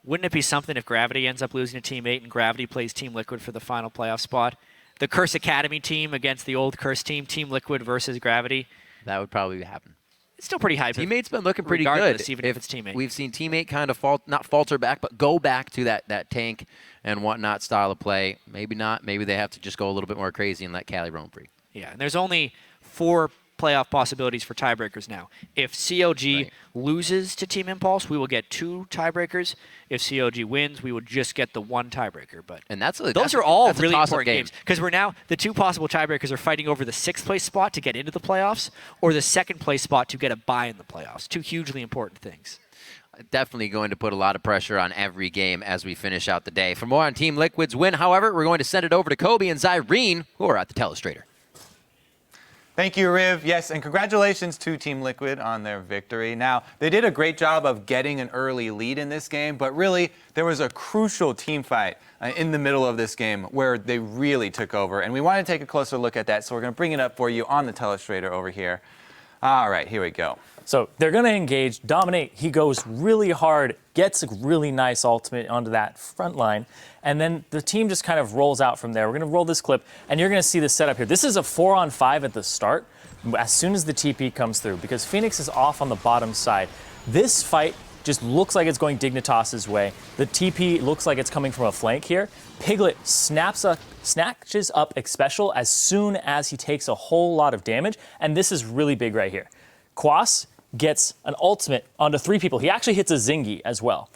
wouldn't it be something if Gravity ends up losing to Team 8 and Gravity plays Team Liquid for the final playoff spot? The Curse Academy team against the old Curse team, Team Liquid versus Gravity. That would probably happen. It's still pretty hype. Teammate's been looking pretty good. Even if it's teammate. We've seen teammate kind of not falter back, but go back to that tank and whatnot style of play. Maybe not. Maybe they have to just go a little bit more crazy and let Cali roam free. Yeah, and there's only 4 playoff possibilities for tiebreakers now. If COG loses to Team Impulse, we will get 2 tiebreakers. If COG wins, we will just get the 1 tiebreaker. But those are all really important games because we're now the 2 possible tiebreakers are fighting over the 6th place spot to get into the playoffs or the 2nd place spot to get a bye in the playoffs. 2 hugely important things. Definitely going to put a lot of pressure on every game as we finish out the day. For more on Team Liquid's win, however, we're going to send it over to Kobe and Zyrene, who are at the telestrator. Thank you, Riv. Yes, and congratulations to Team Liquid on their victory. Now, they did a great job of getting an early lead in this game, but really, there was a crucial team fight in the middle of this game where they really took over, and we want to take a closer look at that, so we're going to bring it up for you on the telestrator over here. All right, here we go. So they're going to engage, dominate. He goes really hard, gets a really nice ultimate onto that front line, and then the team just kind of rolls out from there. We're going to roll this clip, and you're going to see the setup here. This is a 4-on-5 at the start, as soon as the TP comes through, because Phoenix is off on the bottom side. This fight just looks like it's going Dignitas' way. The TP looks like it's coming from a flank here. Piglet snatches up Xpecial as soon as he takes a whole lot of damage, and this is really big right here. Quas gets an ultimate onto 3 people. He actually hits a Zingy as well.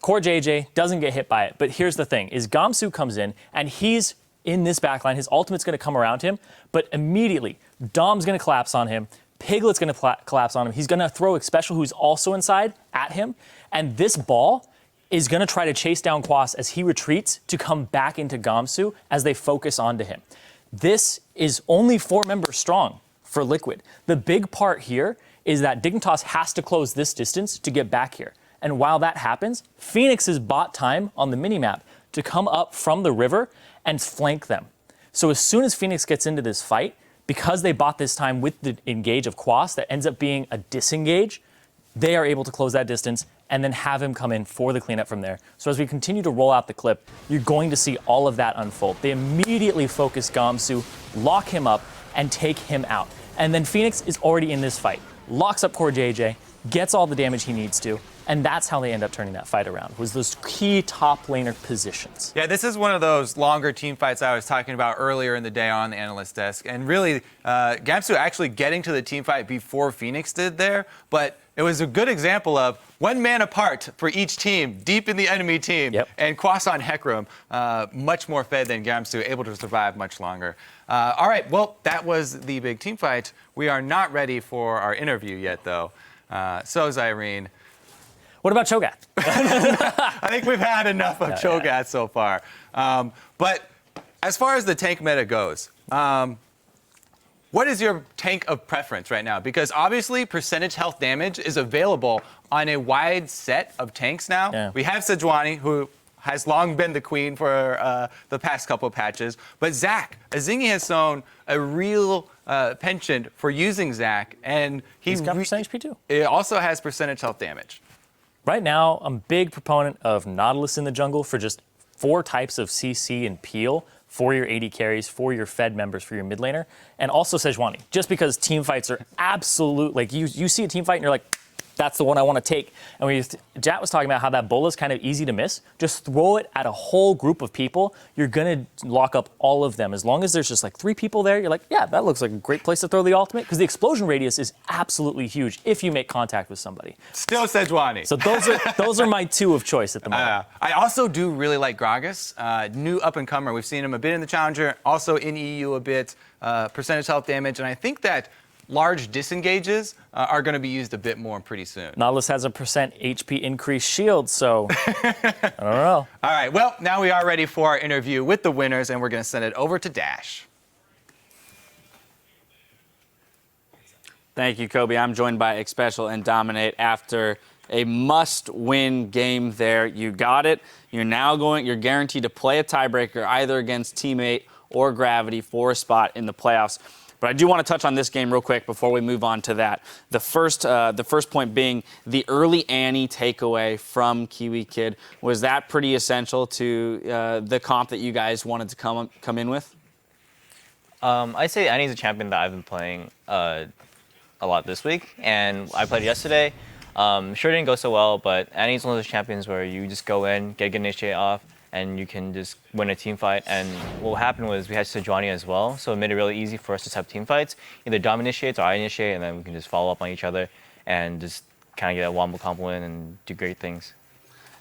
Core JJ doesn't get hit by it, but here's the thing, is Gamsu comes in, and he's in this backline. His ultimate's going to come around him, but immediately, Dom's going to collapse on him. Piglet's going to collapse on him. He's going to throw Xpecial, who's also inside, at him. And this ball is going to try to chase down Quas as he retreats to come back into Gamsu as they focus onto him. This is only 4 members strong for Liquid. The big part here is that Dignitas has to close this distance to get back here. And while that happens, Phoenix has bought time on the minimap to come up from the river and flank them. So as soon as Phoenix gets into this fight, because they bought this time with the engage of Quas that ends up being a disengage, they are able to close that distance and then have him come in for the cleanup from there. So as we continue to roll out the clip, you're going to see all of that unfold. They immediately focus Gamsu, lock him up, and take him out. And then Phoenix is already in this fight, locks up Core JJ, gets all the damage he needs to, and that's how they end up turning that fight around, was those key top laner positions. Yeah, this is one of those longer team fights I was talking about earlier in the day on the analyst desk. And really, Gamsu actually getting to the team fight before Phoenix did there, but it was a good example of 1 man apart for each team, deep in the enemy team. Yep. And Quas on Hecarim, much more fed than Gamsu, able to survive much longer. All right, well, that was the big team fight. We are not ready for our interview yet, though. So, Zyrene. What about Cho'Gath? I think we've had enough of Cho'Gath so far. But as far as the tank meta goes, what is your tank of preference right now? Because obviously percentage health damage is available on a wide set of tanks now. Yeah. We have Sejuani, who has long been the queen for the past couple patches. But Zac, Azingi has shown a real penchant for using Zac. And He's got percentage HP too. It also has percentage health damage. Right now, I'm a big proponent of Nautilus in the jungle for just 4 types of CC and peel for your AD carries, for your Fed members, for your mid laner, and also Sejuani. Just because team fights are absolute, like you see a team fight and you're like, that's the one I want to take. And when Jat was talking about how that bull is kind of easy to miss, just throw it at a whole group of people. You're going to lock up all of them. As long as there's just like 3 people there, you're like, yeah, that looks like a great place to throw the ultimate, because the explosion radius is absolutely huge if you make contact with somebody. Still Sejuani. So those are my 2 of choice at the moment. I also do really like Gragas, new up-and-comer. We've seen him a bit in the Challenger, also in EU a bit, percentage health damage, and I think that large disengages are going to be used a bit more pretty soon. Nautilus has a % HP increased shield, so I don't know. All right, well, now we are ready for our interview with the winners, and we're going to send it over to Dash. Thank you, Kobe. I'm joined by Xpecial and Dominate after a must-win game there. You got it. You're guaranteed to play a tiebreaker either against Teammate or Gravity for a spot in the playoffs. But I do want to touch on this game real quick before we move on to that. The first point being the early Annie takeaway from Kiwi Kid. Was that pretty essential to the comp that you guys wanted to come in with? I'd say Annie's a champion that I've been playing a lot this week, and I played yesterday. Sure didn't go so well, but Annie's one of those champions where you just go in, get initiate off, and you can just win a team fight. And what happened was we had Sejuani as well, so it made it really easy for us to have team fights. Either Dom initiates or I initiate, and then we can just follow up on each other and just kind of get a wombo combo in and do great things.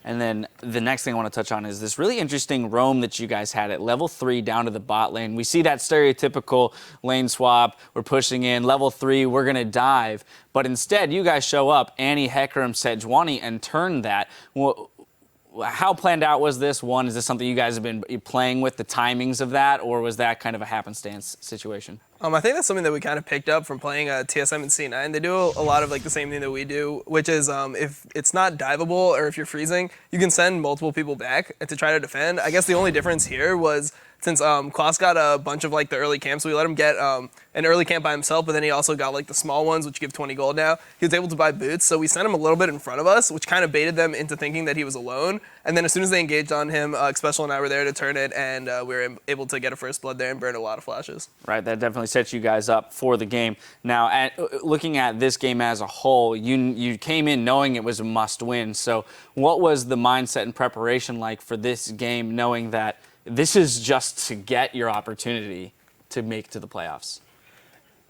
And then the next thing I want to touch on is this really interesting roam that you guys had at level 3 down to the bot lane. We see that stereotypical lane swap. We're pushing in. Level 3, we're going to dive. But instead, you guys show up, Annie, Hecarim, Sejuani, and turn that. How planned out was this? One, is this something you guys have been playing with, the timings of that, or was that kind of a happenstance situation? I think that's something that we kind of picked up from playing TSM and C9. They do a lot of like the same thing that we do, which is if it's not diveable or if you're freezing, you can send multiple people back to try to defend. I guess the only difference here was since Klaus got a bunch of like the early camps, we let him get an early camp by himself, but then he also got like the small ones, which give 20 gold now. He was able to buy boots, so we sent him a little bit in front of us, which kind of baited them into thinking that he was alone. And then as soon as they engaged on him, Special and I were there to turn it, and we were able to get a first blood there and burn a lot of flashes. Right, that definitely sets you guys up for the game. Now, looking at this game as a whole, you came in knowing it was a must-win. So what was the mindset and preparation like for this game, knowing that this is just to get your opportunity to make it to the playoffs?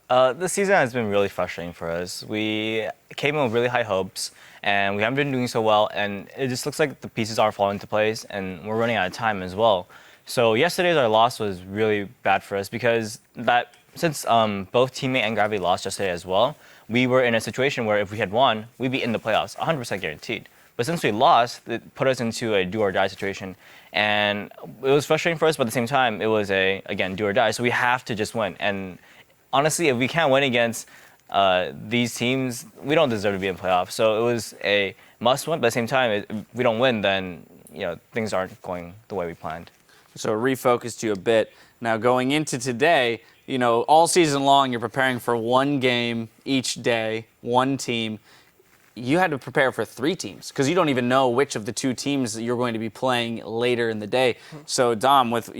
This season has been really frustrating for us. We came in with really high hopes, and we haven't been doing so well, and it just looks like the pieces are falling into place, and we're running out of time as well. So yesterday's our loss was really bad for us because since both Teammate and Gravity lost yesterday as well, we were in a situation where if we had won, we'd be in the playoffs, 100% guaranteed. But since we lost, it put us into a do-or-die situation. And it was frustrating for us, but at the same time, it was again, do-or-die. So we have to just win. And honestly, if we can't win against these teams, we don't deserve to be in playoffs. So it was a must-win, but at the same time, if we don't win, then things aren't going the way we planned. So it refocused you a bit. Now going into today, all season long, you're preparing for one game each day, one team. You had to prepare for 3 teams because you don't even know which of the 2 teams that you're going to be playing later in the day. So Dom, with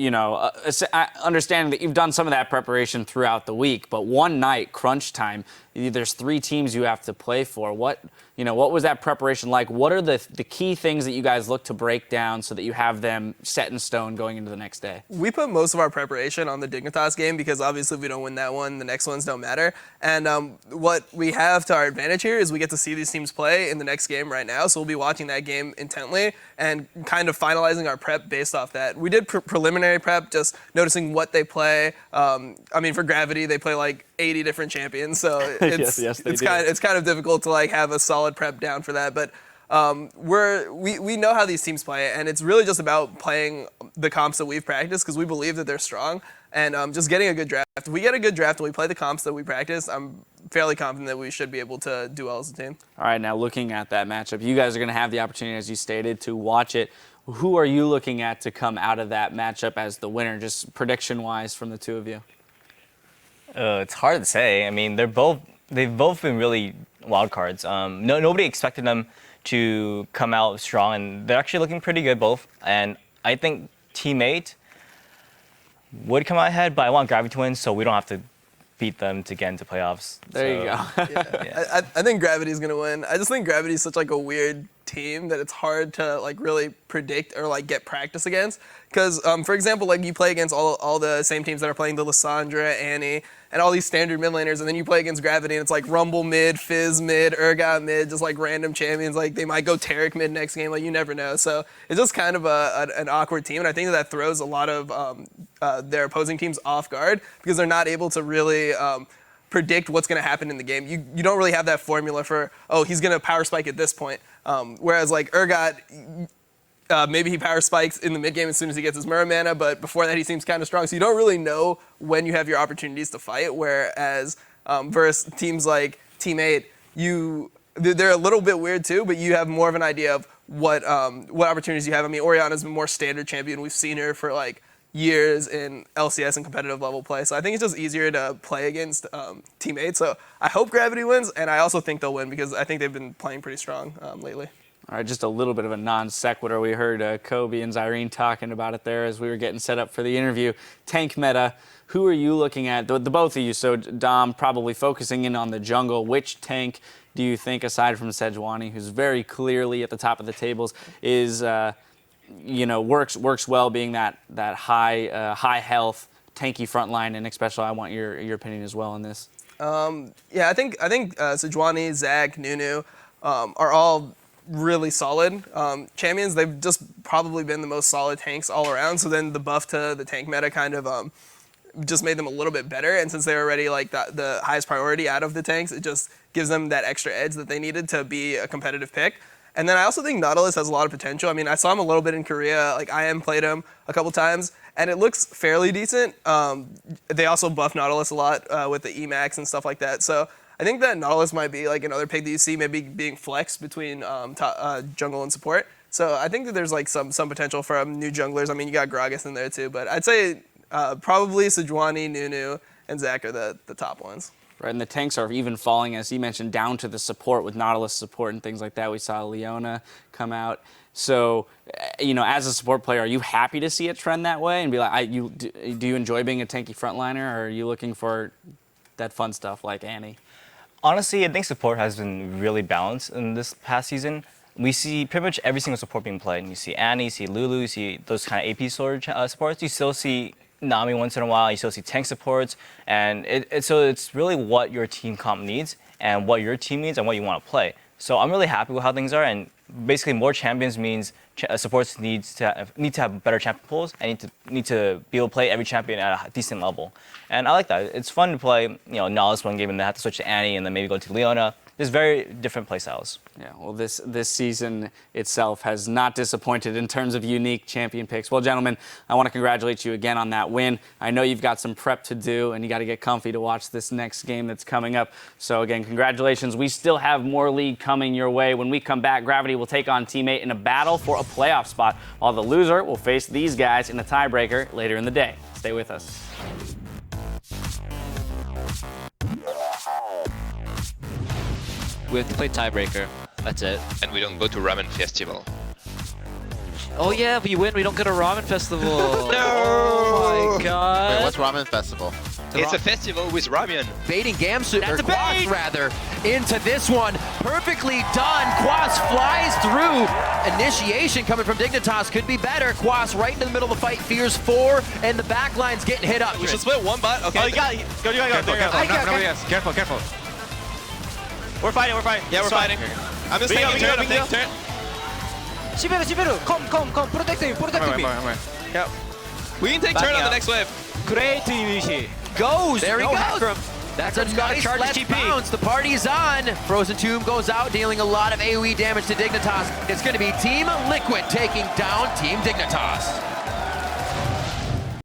understanding that you've done some of that preparation throughout the week, but one night crunch time, there's 3 teams you have to play for. What was that preparation like? What are the key things that you guys look to break down so that you have them set in stone going into the next day? We put most of our preparation on the Dignitas game because obviously if we don't win that one, the next ones don't matter. And what we have to our advantage here is we get to see these teams play in the next game right now. So we'll be watching that game intently and kind of finalizing our prep based off that. We did preliminary prep, just noticing what they play. For Gravity, they play like 80 different champions, so it's kind of difficult to like have a solid prep down for that. But we know how these teams play, and it's really just about playing the comps that we've practiced because we believe that they're strong, and just getting a good draft. If we get a good draft and we play the comps that we practice, I'm fairly confident that we should be able to do well as a team. All right, now looking at that matchup, you guys are going to have the opportunity, as you stated, to watch it. Who are you looking at to come out of that matchup as the winner, just prediction-wise from the 2 of you? It's hard to say. I mean, they've both been really wild cards. Nobody expected them to come out strong, and they're actually looking pretty good both. And I think Teammate would come out ahead, but I want Gravity to win so we don't have to beat them to get into playoffs. There you go. Yeah. I think Gravity's gonna win. I just think Gravity's such like a weird team that it's hard to like really predict or like get practice against. Because for example, like you play against all the same teams that are playing the Lissandra, Annie, and all these standard mid laners, and then you play against Gravity, and it's like Rumble mid, Fizz mid, Urgot mid, just like random champions. Like they might go Taric mid next game. Like you never know. So it's just kind of an awkward team, and I think that throws a lot of their opposing teams off guard because they're not able to really predict what's going to happen in the game. You don't really have that formula for, oh, he's going to power spike at this point. Whereas like Urgot, maybe he power spikes in the mid game as soon as he gets his Mirror mana, but before that he seems kind of strong. So you don't really know when you have your opportunities to fight. Whereas versus teams like Teammate, they're a little bit weird too, but you have more of an idea of what opportunities you have. I mean, Orianna's been more standard champion. We've seen her for like years in LCS and competitive level play. So I think it's just easier to play against Teammates. So I hope Gravity wins, and I also think they'll win because I think they've been playing pretty strong lately. All right, just a little bit of a non sequitur. We heard Kobe and Zyrene talking about it there as we were getting set up for the interview. Tank meta, who are you looking at? The both of you, so Dom probably focusing in on the jungle. Which tank do you think, aside from Sejuani, who's very clearly at the top of the tables, is works well being that high health, tanky front line, and especially I want your opinion as well on this. I think Sejuani, Zag, Nunu are all really solid champions. They've just probably been the most solid tanks all around. So then the buff to the tank meta kind of just made them a little bit better. And since they're already like the highest priority out of the tanks, it just gives them that extra edge that they needed to be a competitive pick. And then I also think Nautilus has a lot of potential. I mean, I saw him a little bit in Korea. Like, IM played him a couple times, and it looks fairly decent. They also buff Nautilus a lot with the Emax and stuff like that. So I think that Nautilus might be like another pick that you see maybe being flexed between jungle and support. So I think that there's like some potential from new junglers. I mean, you got Gragas in there too, but I'd say probably Sejuani, Nunu, and Zach are the top ones. Right, and the tanks are even falling, as you mentioned, down to the support with Nautilus support and things like that. We saw Leona come out. So, you know, as a support player, are you happy to see it trend that way and be like, do you enjoy being a tanky frontliner, or are you looking for that fun stuff like Annie? Honestly, I think support has been really balanced in this past season. We see pretty much every single support being played. You see Annie, you see Lulu, you see those kind of AP storage supports. You still see Nami once in a while. You still see tank supports. And so it's really what your team comp needs and what your team needs and what you want to play. So I'm really happy with how things are. And basically more champions means supports need to have better champion pools and need to be able to play every champion at a decent level. And I like that. It's fun to play, you know, Nautilus one game and then have to switch to Annie and then maybe go to Leona. There's very different play styles. Yeah, well, this season itself has not disappointed in terms of unique champion picks. Well, gentlemen, I want to congratulate you again on that win. I know you've got some prep to do, and you got to get comfy to watch this next game that's coming up. So again, congratulations. We still have more league coming your way. When we come back, Gravity will take on Teammate in a battle for a playoff spot, while the loser will face these guys in a tiebreaker later in the day. Stay with us. We have to play tiebreaker. That's it. And we don't go to Ramen Festival. Oh yeah, we win. We don't go to Ramen Festival. No! Oh my god. Wait, what's Ramen Festival? It's a festival with ramen. Baiting Gamsu, or That's a Quas bait! rather, into this one. Perfectly done. Quas flies through. Initiation coming from Dignitas could be better. Quas right into the middle of the fight. Fears 4, and the backline's getting hit up. We should split one bot. Okay. Oh, you got it. Go. Careful. We're fighting. Yeah, we're fighting. I'm just taking turn. I'm taking turn. Shiberu, come, protect me. Yep. We can take turn on the next wave. Great initiate. Goes. There he No, goes. Hakram. That's a gotta nice charge left TP. bounce. The party's on. Frozen Tomb goes out, dealing a lot of AoE damage to Dignitas. It's going to be Team Liquid taking down Team Dignitas.